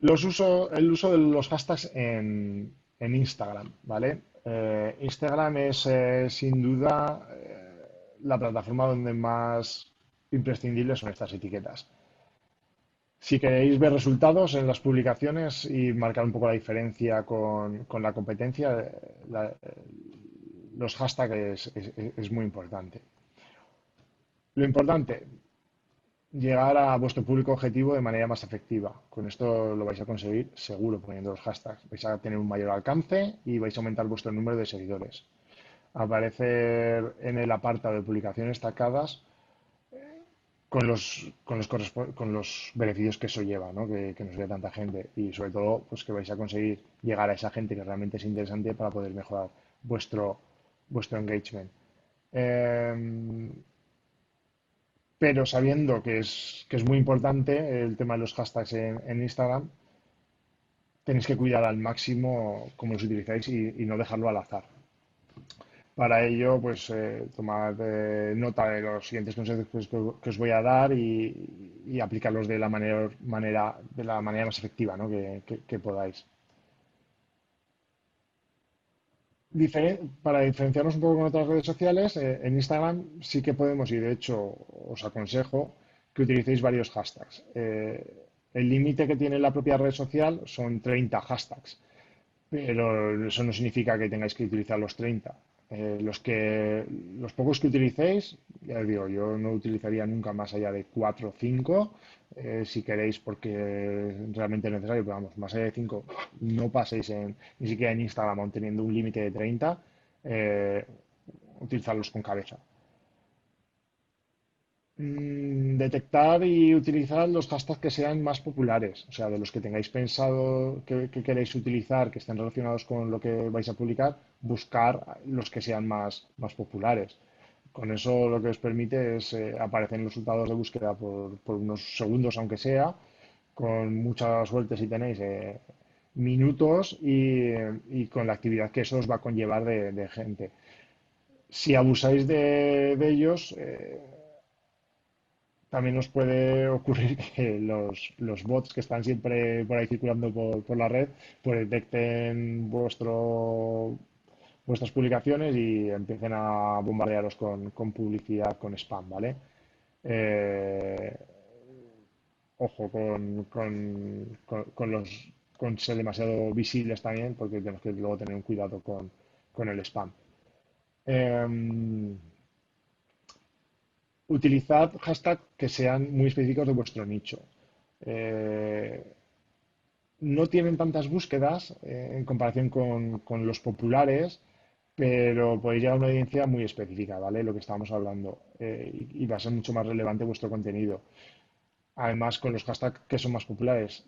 El uso de los hashtags en Instagram, ¿vale? Instagram es sin duda la plataforma donde más imprescindibles son estas etiquetas. Si queréis ver resultados en las publicaciones y marcar un poco la diferencia con la competencia, los hashtags es muy importante. Lo importante, llegar a vuestro público objetivo de manera más efectiva. Con esto lo vais a conseguir seguro poniendo los hashtags. Vais a tener un mayor alcance y vais a aumentar vuestro número de seguidores. Aparecer en el apartado de publicaciones destacadas con los beneficios que eso lleva, ¿no? Que nos vea tanta gente y sobre todo pues que vais a conseguir llegar a esa gente que realmente es interesante para poder mejorar vuestro engagement. Eh, pero sabiendo que es muy importante el tema de los hashtags en Instagram, tenéis que cuidar al máximo cómo los utilizáis y no dejarlo al azar. Para ello, pues tomad nota de los siguientes consejos que os voy a dar y aplicarlos de la manera más efectiva, ¿no? que podáis. Para diferenciarnos un poco con otras redes sociales, en Instagram sí que podemos, y de hecho os aconsejo que utilicéis varios hashtags. El límite que tiene la propia red social son 30 hashtags, pero eso no significa que tengáis que utilizar los 30. Los pocos que utilicéis, ya os digo, yo no utilizaría nunca más allá de 4 o 5, si queréis, porque realmente es necesario, pero vamos, más allá de 5, no paséis ni siquiera en Instagram aun teniendo un límite de 30. eh, utilizarlos con cabeza. Detectar y utilizar los hashtags que sean más populares, o sea, de los que tengáis pensado que queréis utilizar, que estén relacionados con lo que vais a publicar, buscar los que sean más populares. Con eso lo que os permite es aparecer en los resultados de búsqueda por unos segundos, aunque sea, con mucha suerte si tenéis minutos y con la actividad que eso os va a conllevar de gente. Si abusáis de ellos, también os puede ocurrir que los bots que están siempre por ahí circulando por la red, pues detecten vuestras publicaciones y empiecen a bombardearos con publicidad, con spam, ¿vale? Eh, Ojo con los con ser demasiado visibles también, porque tenemos que luego tener un cuidado con el spam. Em, Utilizad hashtags que sean muy específicos de vuestro nicho. Eh, no tienen tantas búsquedas en comparación con los populares, pero podéis llegar a una audiencia muy específica, ¿vale? Lo que estábamos hablando. Y va a ser mucho más relevante vuestro contenido. Además, con los hashtags que son más populares,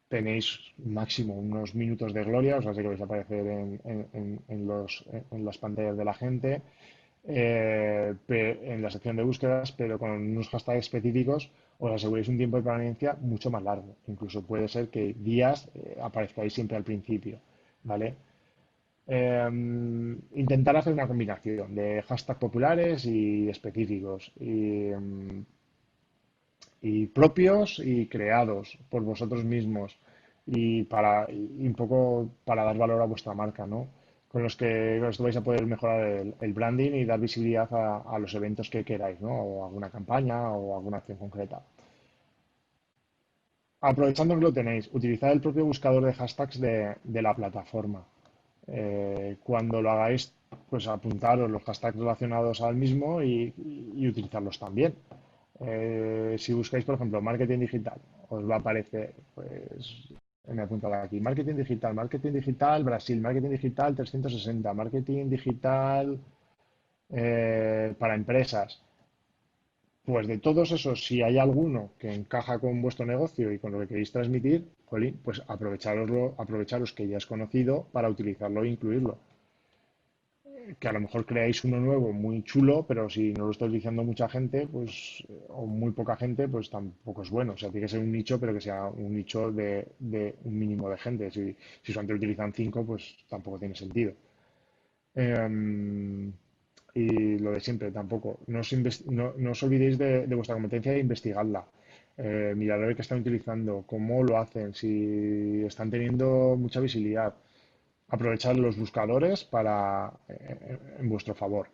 tenéis máximo unos minutos de gloria, o sea, sé que vais a aparecer en las pantallas de la gente, en la sección de búsquedas, pero con unos hashtags específicos os aseguréis un tiempo de permanencia mucho más largo. Incluso puede ser que días aparezcáis siempre al principio, ¿vale? Intentar hacer una combinación de hashtags populares y específicos y propios y creados por vosotros mismos y un poco para dar valor a vuestra marca, ¿no? Con los que con esto vais a poder mejorar el branding y dar visibilidad a los eventos que queráis, ¿no? O alguna campaña o alguna acción concreta. Aprovechando que lo tenéis, utilizad el propio buscador de hashtags de la plataforma. Cuando lo hagáis, pues apuntaros los hashtags relacionados al mismo y utilizarlos también. Si buscáis, por ejemplo, marketing digital, os va a aparecer, pues, me he apuntado aquí, marketing digital Brasil, marketing digital 360, marketing digital para empresas. Pues de todos esos, si hay alguno que encaja con vuestro negocio y con lo que queréis transmitir, jolín, pues aprovecharos que ya es conocido para utilizarlo e incluirlo. Que a lo mejor creáis uno nuevo muy chulo, pero si no lo está utilizando mucha gente, pues, o muy poca gente, pues tampoco es bueno. O sea, tiene que ser un nicho, pero que sea un nicho de un mínimo de gente. Si solamente lo utilizan cinco, pues tampoco tiene sentido. Em, y lo de siempre, tampoco. No os olvidéis de vuestra competencia e investigadla. Mirad a ver qué están utilizando, cómo lo hacen, si están teniendo mucha visibilidad. Aprovechar los buscadores en vuestro favor.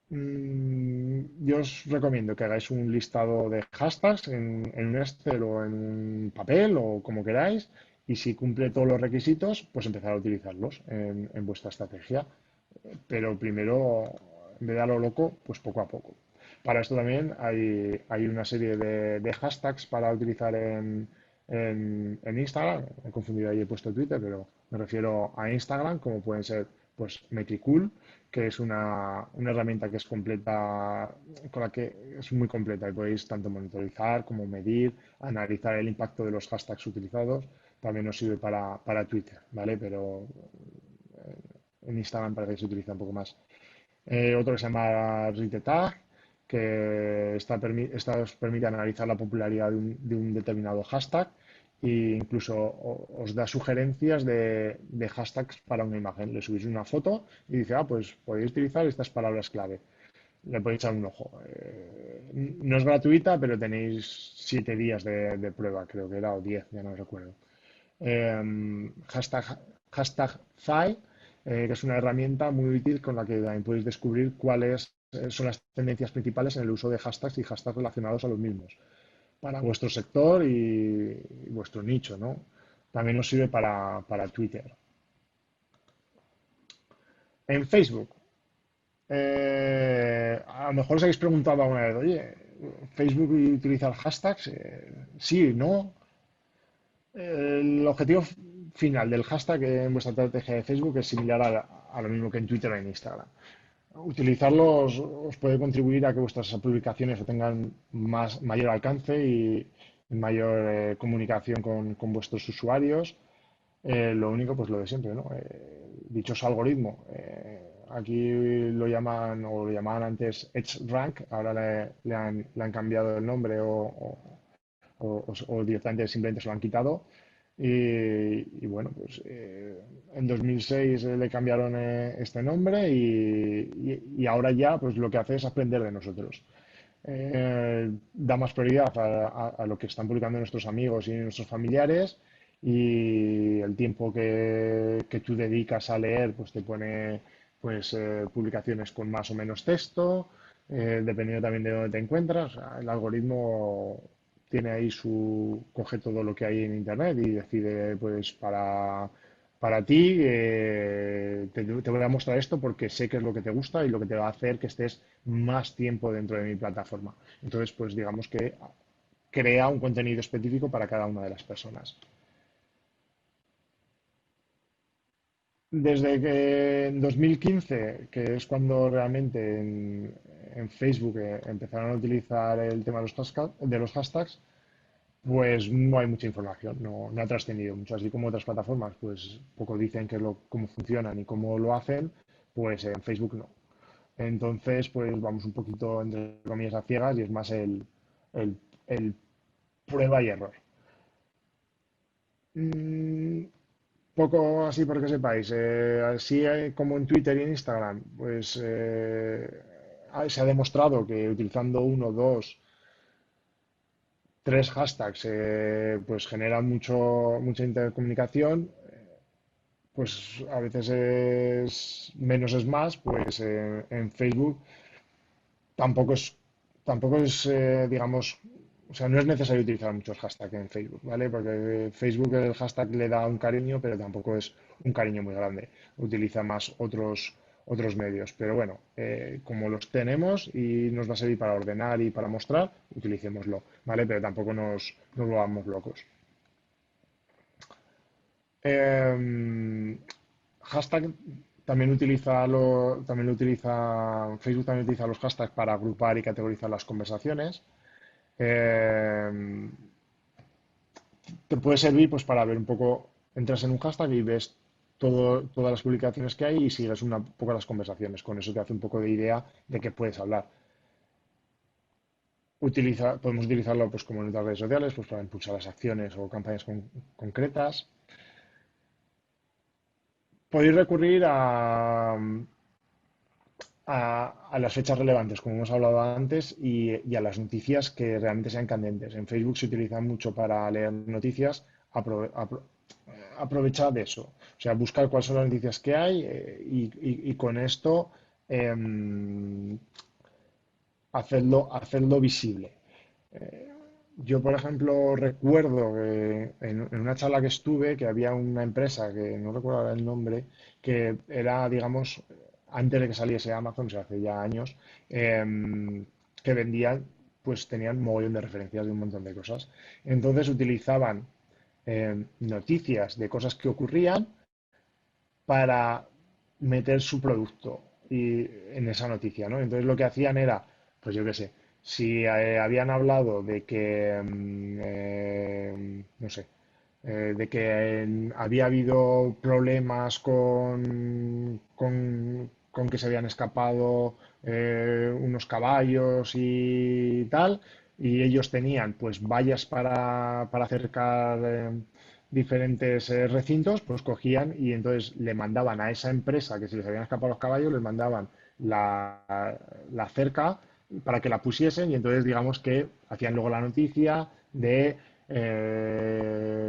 Yo os recomiendo que hagáis un listado de hashtags en un Excel o en un papel o como queráis y si cumple todos los requisitos, pues empezar a utilizarlos en vuestra estrategia. Pero primero, en vez de a lo loco, pues poco a poco. Para esto también hay una serie de hashtags para utilizar en Instagram. He confundido ahí, he puesto Twitter, pero me refiero a Instagram, como pueden ser pues Metricool, que es una herramienta que es completa, con la que es muy completa y podéis tanto monitorizar como medir, analizar el impacto de los hashtags utilizados. También nos sirve para Twitter, ¿vale? Pero en Instagram parece que se utiliza un poco más. Otro que se llama ReadTag, que esta os permite analizar la popularidad de un determinado hashtag e incluso os da sugerencias de hashtags para una imagen. Le subís una foto y dice, pues podéis utilizar estas palabras clave. Le podéis echar un ojo. No es gratuita, pero tenéis 7 días de prueba, creo que era, o 10, ya no recuerdo. Hashtag, hashtag Fi, que es una herramienta muy útil con la que también podéis descubrir cuáles son las tendencias principales en el uso de hashtags y hashtags relacionados a los mismos para vuestro sector y vuestro nicho, ¿no? También nos sirve para Twitter. En Facebook, a lo mejor os habéis preguntado alguna vez, oye, ¿Facebook utiliza hashtags? Sí, no. El objetivo final del hashtag en vuestra estrategia de Facebook es similar a lo mismo que en Twitter o en Instagram. Utilizarlos os puede contribuir a que vuestras publicaciones tengan mayor alcance y mayor comunicación con vuestros usuarios. Lo único, pues lo de siempre, ¿no? Dichoso algoritmo. Aquí lo llaman, o lo llamaban antes EdgeRank, ahora le han cambiado el nombre o directamente simplemente se lo han quitado. Y bueno, pues en 2006 le cambiaron este nombre y ahora ya pues lo que hace es aprender de nosotros. Da más prioridad a lo que están publicando nuestros amigos y nuestros familiares y el tiempo que tú dedicas a leer pues te pone pues publicaciones con más o menos texto, dependiendo también de dónde te encuentras. O sea, el algoritmo tiene ahí coge todo lo que hay en internet y decide pues para ti te voy a mostrar esto porque sé que es lo que te gusta y lo que te va a hacer que estés más tiempo dentro de mi plataforma. Entonces, pues digamos que crea un contenido específico para cada una de las personas. Desde que en 2015, que es cuando realmente en Facebook empezaron a utilizar el tema de los hashtags, pues no hay mucha información, no ha trascendido mucho. Así como otras plataformas, pues poco dicen cómo funcionan y cómo lo hacen, pues en Facebook no. Entonces, pues vamos un poquito, entre comillas, a ciegas y es más el, el prueba y error. Mm, Poco así porque sepáis, así como en Twitter y en Instagram, pues se ha demostrado que utilizando uno, dos, tres hashtags, pues genera mucha intercomunicación, pues a veces es menos es más, pues en Facebook tampoco es, digamos, o sea, no es necesario utilizar muchos hashtags en Facebook, ¿vale? Porque Facebook el hashtag le da un cariño, pero tampoco es un cariño muy grande. Utiliza más otros medios. Pero bueno, como los tenemos y nos va a servir para ordenar y para mostrar, utilicémoslo, ¿vale? Pero tampoco nos volvamos locos. Em, Hashtag Facebook también utiliza los hashtags para agrupar y categorizar las conversaciones. Eh, Te puede servir pues para ver un poco, entras en un hashtag y ves todas las publicaciones que hay y sigues un poco las conversaciones. Con eso te hace un poco de idea de qué puedes hablar. Podemos utilizarlo pues como en otras redes sociales, pues para impulsar las acciones o campañas concretas. Podéis recurrir a las fechas relevantes, como hemos hablado antes, y a las noticias que realmente sean candentes. En Facebook se utiliza mucho para leer noticias. Aprovechad de eso. O sea, buscar cuáles son las noticias que hay y con esto em, hacerlo visible. Yo, por ejemplo, recuerdo que en una charla que estuve que había una empresa, que no recuerdo ahora el nombre, que era, digamos, antes de que saliese Amazon, o sea, hace ya años, que vendían, pues tenían mogollón de referencias de un montón de cosas. Entonces utilizaban noticias de cosas que ocurrían para meter su producto en esa noticia, ¿no? Entonces lo que hacían era, pues yo qué sé, si habían hablado de que, no sé, de que había habido problemas con que se habían escapado unos caballos y tal, y ellos tenían pues vallas para acercar diferentes recintos, pues cogían y entonces le mandaban a esa empresa que se les habían escapado los caballos, les mandaban la cerca para que la pusiesen y entonces digamos que hacían luego la noticia de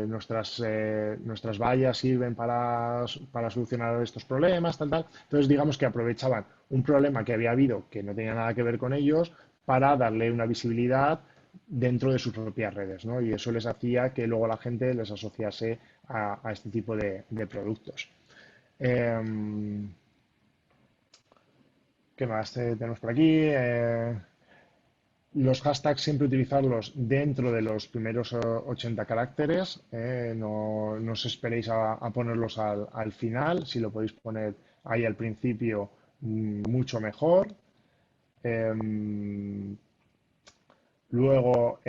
nuestras vallas sirven para solucionar estos problemas, tal, tal. Entonces, digamos que aprovechaban un problema que había habido que no tenía nada que ver con ellos para darle una visibilidad dentro de sus propias redes, ¿no? Y eso les hacía que luego la gente les asociase a este tipo de productos. Em, ¿Qué más tenemos por aquí? Los hashtags siempre utilizarlos dentro de los primeros 80 caracteres. No os esperéis a ponerlos al final. Si lo podéis poner ahí al principio mucho mejor. Em, Luego,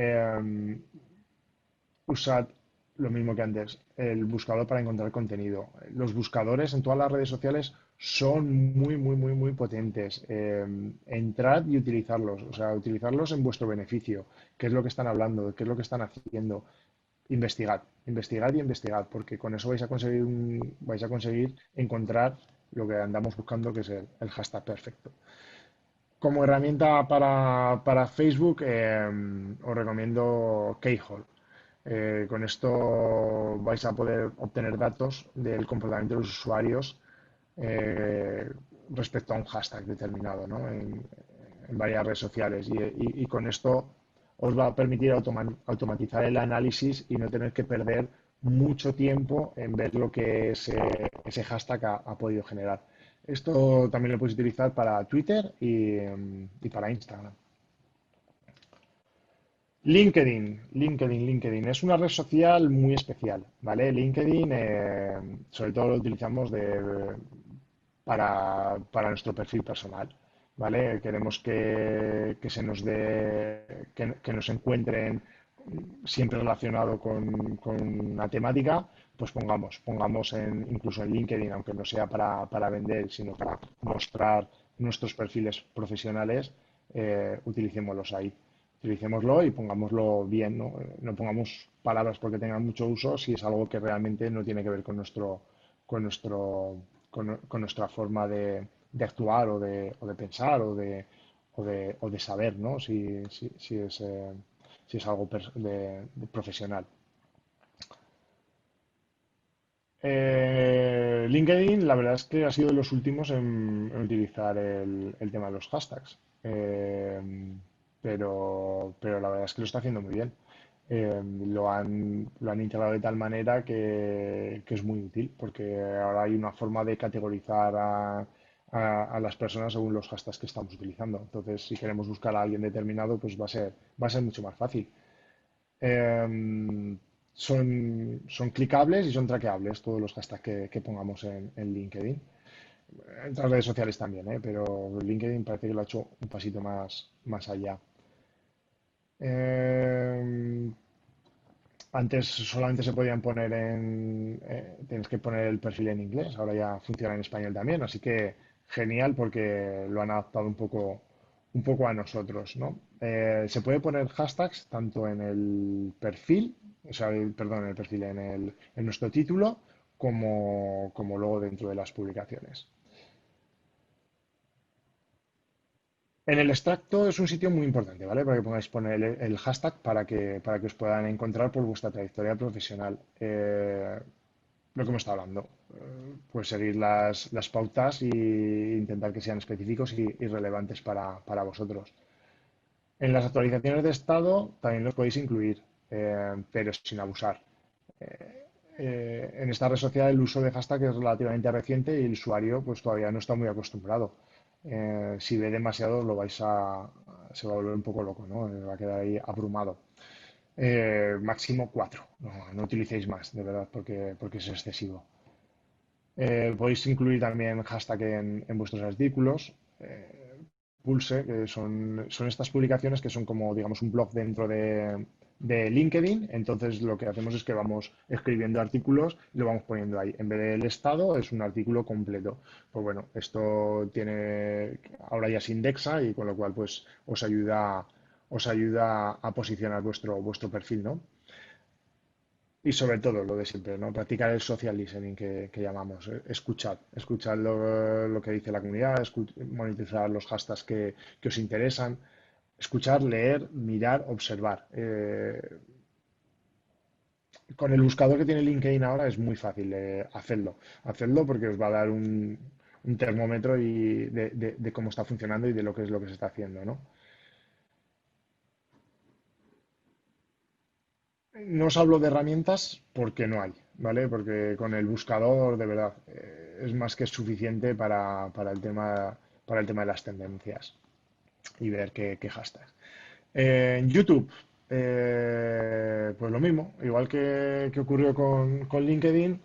usad lo mismo que antes, el buscador para encontrar contenido. Los buscadores en todas las redes sociales son muy, muy, muy, muy potentes. Entrad y utilizarlos, o sea, utilizarlos en vuestro beneficio. ¿Qué es lo que están hablando? ¿Qué es lo que están haciendo? Investigad, investigad y investigad, porque con eso vais a conseguir encontrar lo que andamos buscando, que es el hashtag perfecto. Como herramienta para Facebook, os recomiendo Keyhole. Con esto vais a poder obtener datos del comportamiento de los usuarios eh, respecto a un hashtag determinado, ¿no? En varias redes sociales. Y con esto os va a permitir automatizar el análisis y no tener que perder mucho tiempo en ver lo que ese hashtag ha podido generar. Esto también lo puedes utilizar para Twitter y para Instagram. LinkedIn. Es una red social muy especial, ¿vale? LinkedIn, sobre todo lo utilizamos para nuestro perfil personal, ¿vale? Queremos que se nos dé, que nos encuentren siempre relacionado con una temática, pues pongamos incluso en LinkedIn, aunque no sea para vender, sino para mostrar nuestros perfiles profesionales, utilicémoslos ahí. Utilicémoslo y pongámoslo bien, ¿no? No pongamos palabras porque tengan mucho uso si es algo que realmente no tiene que ver con nuestro, con nuestra forma de actuar o de pensar o de saber, ¿no? Si es algo de profesional. LinkedIn, la verdad es que ha sido de los últimos en utilizar el tema de los hashtags. Pero la verdad es que lo está haciendo muy bien. Lo han integrado de tal manera que es muy útil, porque ahora hay una forma de categorizar a las personas según los hashtags que estamos utilizando. Entonces, si queremos buscar a alguien determinado, pues va a ser mucho más fácil. Son clicables y son traqueables todos los hashtags que pongamos en LinkedIn. En otras redes sociales también, pero LinkedIn parece que lo ha hecho un pasito más allá. Eh, Antes solamente se podían poner tienes que poner el perfil en inglés, ahora ya funciona en español también, así que genial porque lo han adaptado un poco a nosotros, ¿no? Se puede poner hashtags tanto en el perfil, o sea, perdón, en el perfil, en nuestro título, como luego dentro de las publicaciones. En el extracto es un sitio muy importante, ¿vale? Para que pongáis poner el hashtag para que os puedan encontrar por vuestra trayectoria profesional. Lo que hemos estado hablando. Pues seguir las pautas e intentar que sean específicos y relevantes para vosotros. En las actualizaciones de estado también los podéis incluir, pero sin abusar. En esta red social el uso de hashtag es relativamente reciente y el usuario pues todavía no está muy acostumbrado. Si ve demasiado se va a volver un poco loco, ¿no? Va a quedar ahí abrumado. Máximo 4. No utilicéis más, de verdad, porque es excesivo. Podéis incluir también hashtag en vuestros artículos. Pulse, que son estas publicaciones que son como, digamos, un blog dentro de LinkedIn. Entonces, lo que hacemos es que vamos escribiendo artículos y lo vamos poniendo ahí. En vez del estado, es un artículo completo. Pues bueno, esto ahora ya se indexa y con lo cual, pues, os ayuda a posicionar vuestro perfil, ¿no? Y sobre todo lo de siempre, ¿no? Practicar el social listening que llamamos. Escuchad lo que dice la comunidad, monitorizar los hashtags que os interesan, escuchar, leer, mirar, observar. Con el buscador que tiene LinkedIn ahora es muy fácil hacerlo. Hacedlo porque os va a dar un termómetro de cómo está funcionando y de lo que es lo que se está haciendo, ¿no? No os hablo de herramientas porque no hay, ¿vale? Porque con el buscador, de verdad, es más que suficiente para el tema de las tendencias y ver qué hashtags. En YouTube, pues lo mismo, igual que ocurrió con LinkedIn,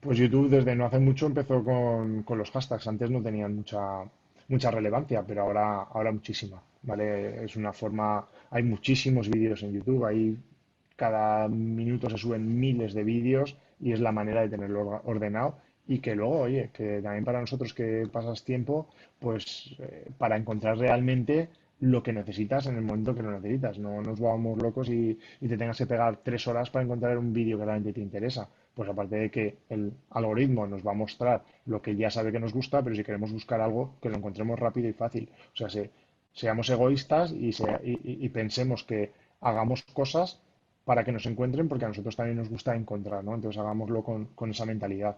Pues YouTube desde no hace mucho empezó con los hashtags. Antes no tenían mucha relevancia, pero ahora muchísima, ¿vale? Es una forma, hay muchísimos vídeos en YouTube, cada minuto se suben miles de vídeos y es la manera de tenerlo ordenado y que luego, oye, que también para nosotros que pasas tiempo, pues para encontrar realmente lo que necesitas en el momento que lo necesitas. No nos volvamos locos y te tengas que pegar 3 horas para encontrar un vídeo que realmente te interesa. Pues aparte de que el algoritmo nos va a mostrar lo que ya sabe que nos gusta, pero si queremos buscar algo, que lo encontremos rápido y fácil. O sea, seamos egoístas y pensemos que hagamos cosas para que nos encuentren, porque a nosotros también nos gusta encontrar, ¿no? Entonces hagámoslo con esa mentalidad.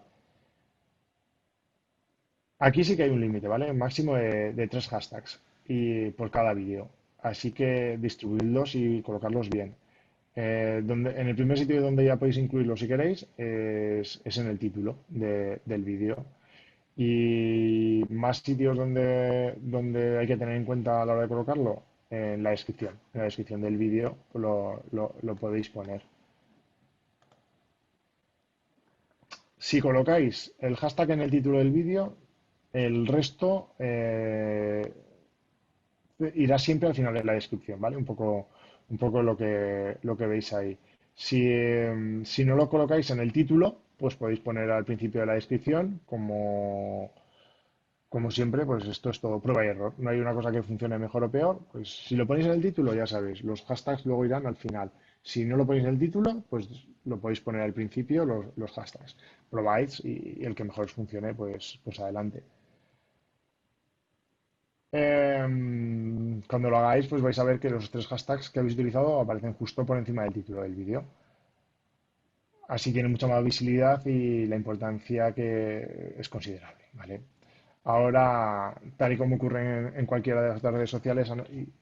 Aquí sí que hay un límite, ¿vale? Un máximo de 3 hashtags y por cada vídeo. Así que distribuidlos y colocarlos bien. En el primer sitio donde ya podéis incluirlo si queréis es en el título del vídeo. Y más sitios donde hay que tener en cuenta a la hora de colocarlo, en la descripción. En la descripción del vídeo lo podéis poner. Si colocáis el hashtag en el título del vídeo, el resto irá siempre al final de la descripción, ¿vale? Un poco lo que veis ahí. Si no lo colocáis en el título, pues podéis poner al principio de la descripción, como siempre, pues esto es todo prueba y error. No hay una cosa que funcione mejor o peor. Pues si lo ponéis en el título, ya sabéis, los hashtags luego irán al final. Si no lo ponéis en el título, pues lo podéis poner al principio, los hashtags. Probáis y el que mejor os funcione, pues adelante. Cuando lo hagáis, pues vais a ver que los 3 hashtags que habéis utilizado aparecen justo por encima del título del vídeo. Así tiene mucha más visibilidad y la importancia que es considerable, ¿vale? Ahora, tal y como ocurre en cualquiera de las otras redes sociales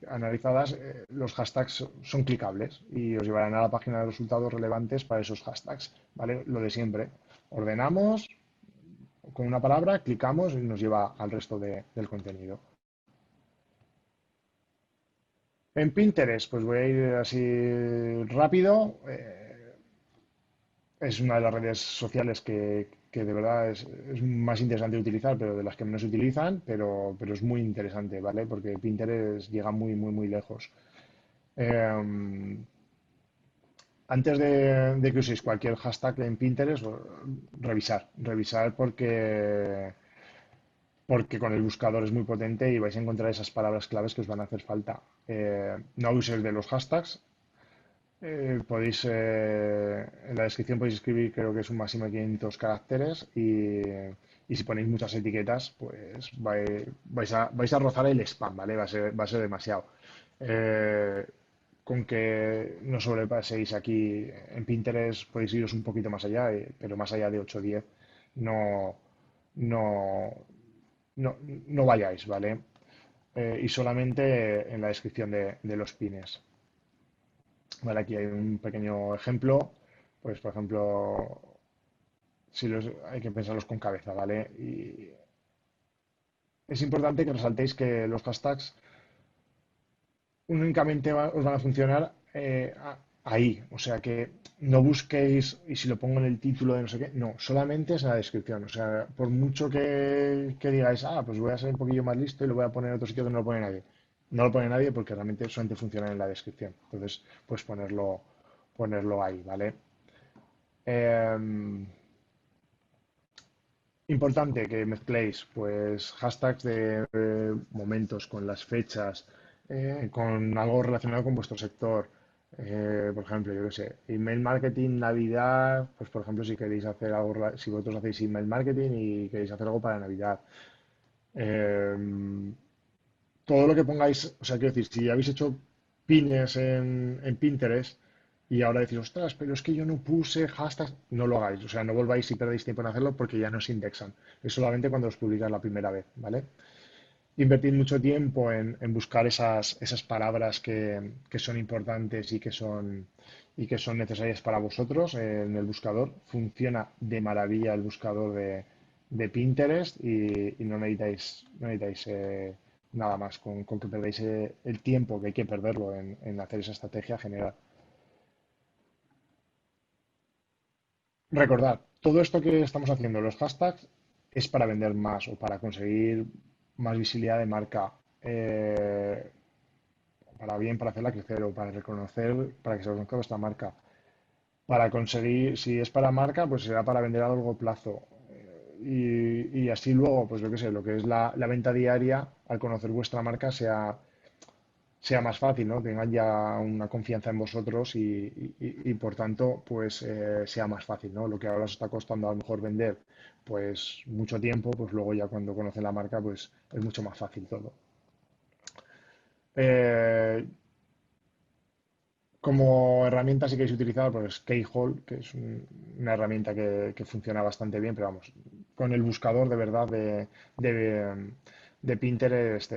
analizadas, los hashtags son clicables y os llevarán a la página de resultados relevantes para esos hashtags, ¿vale? Lo de siempre. Ordenamos con una palabra, clicamos y nos lleva al resto del contenido. En Pinterest, pues voy a ir así rápido. Es una de las redes sociales que de verdad es más interesante de utilizar, pero de las que menos se utilizan, pero es muy interesante, ¿vale? Porque Pinterest llega muy, muy, muy lejos. Eh, Antes de que uséis cualquier hashtag en Pinterest, revisar porque con el buscador es muy potente y vais a encontrar esas palabras claves que os van a hacer falta. No uséis de los hashtags, en la descripción podéis escribir, creo que es un máximo de 500 caracteres y si ponéis muchas etiquetas, pues vais a rozar el spam, ¿vale? Va a ser demasiado. Eh, con que no sobrepaséis aquí en Pinterest, podéis iros un poquito más allá, pero más allá de 8 o 10, no, no, no vayáis, ¿vale? Y solamente en la descripción de los pines. Vale, aquí hay un pequeño ejemplo. Pues, por ejemplo, hay que pensarlos con cabeza, ¿vale? Y es importante que resaltéis que los hashtags únicamente os van a funcionar ahí. O sea, que no busquéis, y si lo pongo en el título de no sé qué, no, solamente es en la descripción. O sea, por mucho que digáis, pues voy a ser un poquillo más listo y lo voy a poner en otro sitio que no lo pone nadie. No lo pone nadie porque realmente solamente funciona en la descripción. Entonces, pues ponerlo ahí, ¿vale? Em, Importante que mezcléis pues hashtags de momentos con las fechas, con algo relacionado con vuestro sector. Por ejemplo, yo qué sé, email marketing, Navidad, pues por ejemplo si queréis hacer algo, si vosotros hacéis email marketing y queréis hacer algo para Navidad. Eh, Todo lo que pongáis, o sea, quiero decir, si habéis hecho pines en Pinterest y ahora decís, ostras, pero es que yo no puse hashtags, no lo hagáis, o sea, no volváis y perdéis tiempo en hacerlo porque ya no se indexan. Es solamente cuando los publicáis la primera vez, ¿vale? Invertid mucho tiempo en buscar esas palabras que son importantes y que son necesarias para vosotros en el buscador. Funciona de maravilla el buscador de Pinterest y no necesitáis nada más. Con que perdáis el tiempo que hay que perderlo en hacer esa estrategia general. Recordad, todo esto que estamos haciendo, los hashtags, es para vender más o para conseguir más visibilidad de marca, para bien, para hacerla crecer o para reconocer, para que se reconozca vuestra marca. Para conseguir, si es para marca, pues será para vender a largo plazo. Y así luego, pues yo qué sé, lo que es la venta diaria, al conocer vuestra marca, sea más fácil, ¿no? Tengan ya una confianza en vosotros y, por tanto, pues sea más fácil, ¿no? Lo que ahora os está costando a lo mejor vender, pues mucho tiempo, pues luego ya cuando conocen la marca, pues es mucho más fácil todo. Eh, Como herramienta si queréis utilizar, pues Keyhole, que es una herramienta que funciona bastante bien, pero vamos, con el buscador de verdad de, de Pinterest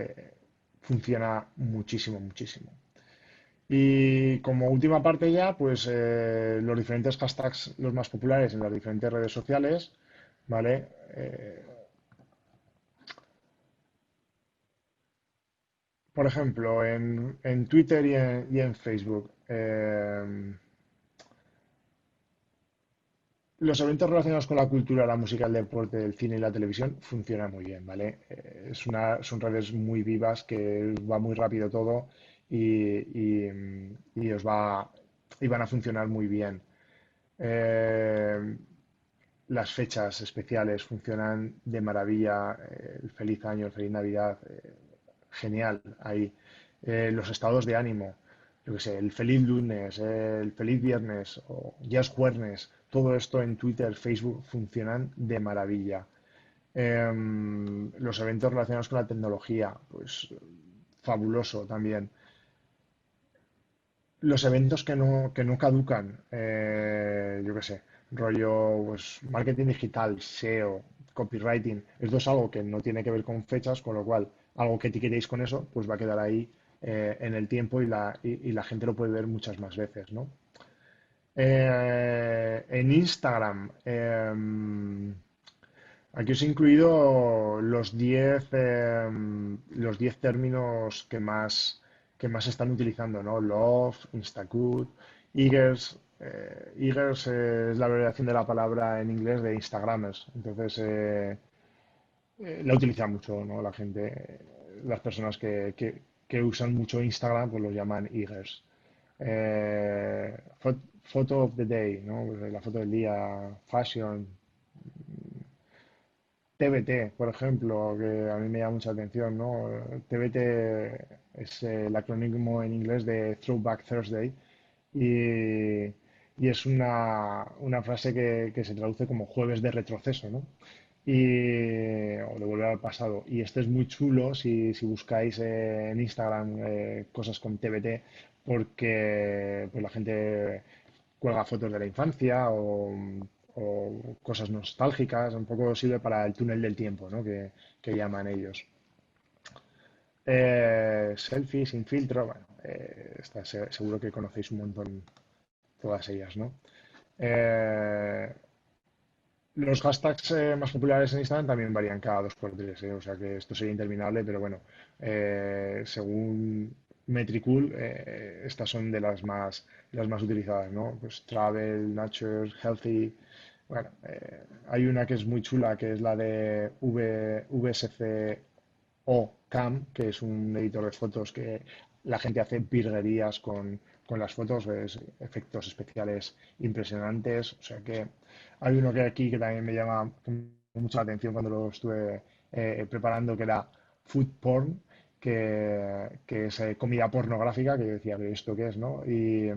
funciona muchísimo, muchísimo. Y como última parte ya, pues los diferentes hashtags, los más populares en las diferentes redes sociales, ¿vale? Por ejemplo, en Twitter y en Facebook. Los eventos relacionados con la cultura, la música, el deporte, el cine y la televisión funcionan muy bien, ¿vale? Son redes muy vivas que va muy rápido todo y y van a funcionar muy bien. Eh, las fechas especiales funcionan de maravilla. El feliz año, el feliz Navidad, genial ahí. Los estados de ánimo, yo qué sé, el feliz lunes, el feliz viernes o ya es jueves, todo esto en Twitter, Facebook funcionan de maravilla. Los eventos relacionados con la tecnología, pues fabuloso también. Los eventos que no caducan, yo qué sé, rollo pues, marketing digital, SEO, copywriting, esto es algo que no tiene que ver con fechas, con lo cual algo que etiquetéis con eso, pues va a quedar ahí en el tiempo y la gente lo puede ver muchas más veces, ¿no? En Instagram, aquí os he incluido los 10 términos que más se están utilizando, ¿no? Love, Instacut, Eagers. Eagers es la abreviación de la palabra en inglés de Instagramers. Entonces, la utiliza mucho, ¿no? La gente, las personas que usan mucho Instagram, pues lo llaman Eagers. Photo of the day, ¿no? Pues la foto del día, fashion, TBT, por ejemplo, que a mí me llama mucha atención, ¿no? TBT es el acrónimo en inglés de Throwback Thursday y, y es una frase que se traduce como jueves de retroceso, ¿no? O de volver al pasado. Y este es muy chulo si buscáis en Instagram cosas con TBT, porque pues, la gente cuelga fotos de la infancia o cosas nostálgicas, un poco sirve para el túnel del tiempo, ¿no? Que llaman ellos. Selfie sin filtro, bueno, seguro que conocéis un montón todas ellas, ¿no? Eh, los hashtags más populares en Instagram también varían cada dos por tres, o sea que esto sería interminable, pero bueno, según Metricool, estas son de las más utilizadas, ¿no? Pues travel, nature, healthy. Bueno, hay una que es muy chula, que es la de VSCO Cam, que es un editor de fotos que la gente hace virguerías con las fotos, ves efectos especiales impresionantes. O sea que hay uno que aquí que también me llama mucho la atención cuando lo estuve preparando, que era food porn, que es comida pornográfica, que yo decía, ¿pero esto qué es, no? Y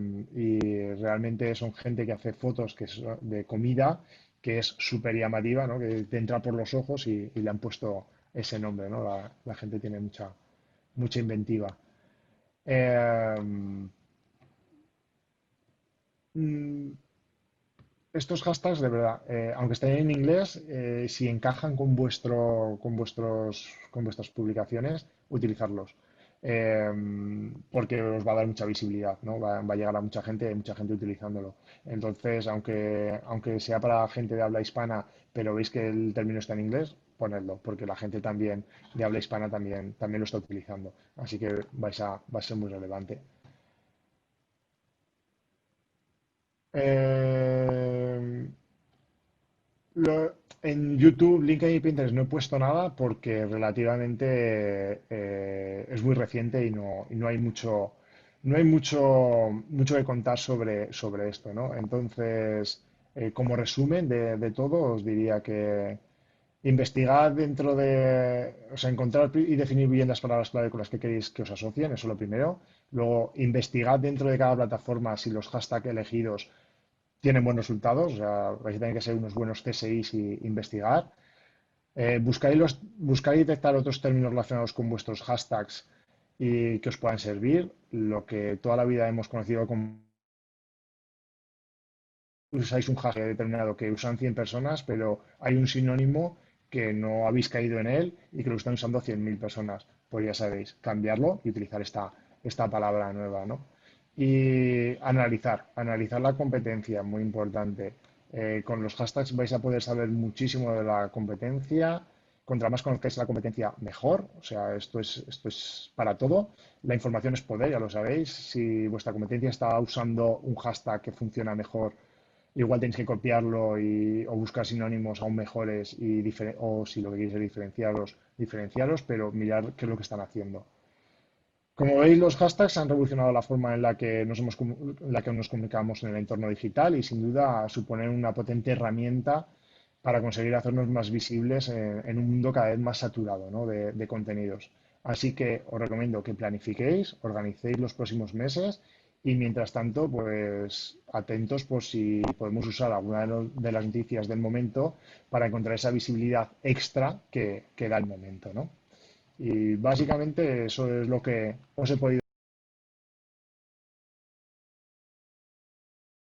realmente son gente que hace fotos que es de comida, que es súper llamativa, ¿no? Que te entra por los ojos y le han puesto ese nombre, ¿no? La gente tiene mucha inventiva. Eh, mm, Estos hashtags, de verdad, aunque estén en inglés, si encajan con vuestras publicaciones, utilizarlos. Eh, Porque os va a dar mucha visibilidad, ¿no? Va a llegar a mucha gente, hay mucha gente utilizándolo. Entonces, aunque sea para gente de habla hispana, pero veis que el término está en inglés, ponedlo, porque la gente también de habla hispana también lo está utilizando. Así que va a ser muy relevante. Eh, En YouTube, LinkedIn y Pinterest no he puesto nada porque relativamente es muy reciente y no hay mucho que contar sobre esto, ¿no? Entonces, como resumen de todo, os diría que investigar dentro o sea, encontrar y definir bien las palabras clave con las que queréis que os asocien, eso es lo primero. Luego, investigad dentro de cada plataforma si los hashtags elegidos tienen buenos resultados, o sea, vais a tener que ser unos buenos CSIs y investigar. Buscar y detectar otros términos relacionados con vuestros hashtags y que os puedan servir. Lo que toda la vida hemos conocido como usáis un hashtag determinado que usan 100 personas, pero hay un sinónimo que no habéis caído en él y que lo están usando 100.000 personas. Pues ya sabéis, cambiarlo y utilizar esta palabra nueva, ¿no? Y analizar la competencia, muy importante. Con los hashtags vais a poder saber muchísimo de la competencia. Contra más conozcáis la competencia, mejor. O sea, esto es para todo. La información es poder, ya lo sabéis. Si vuestra competencia está usando un hashtag que funciona mejor, igual tenéis que copiarlo o buscar sinónimos aún mejores o si lo que queréis es diferenciaros, pero mirar qué es lo que están haciendo. Como veis, los hashtags han revolucionado la forma en la que nos comunicamos en el entorno digital y sin duda suponen una potente herramienta para conseguir hacernos más visibles en un mundo cada vez más saturado, ¿no? de contenidos. Así que os recomiendo que planifiquéis, organicéis los próximos meses y mientras tanto, pues atentos por si podemos usar alguna de las noticias del momento para encontrar esa visibilidad extra que da el momento, ¿no? Y básicamente eso es lo que os he podido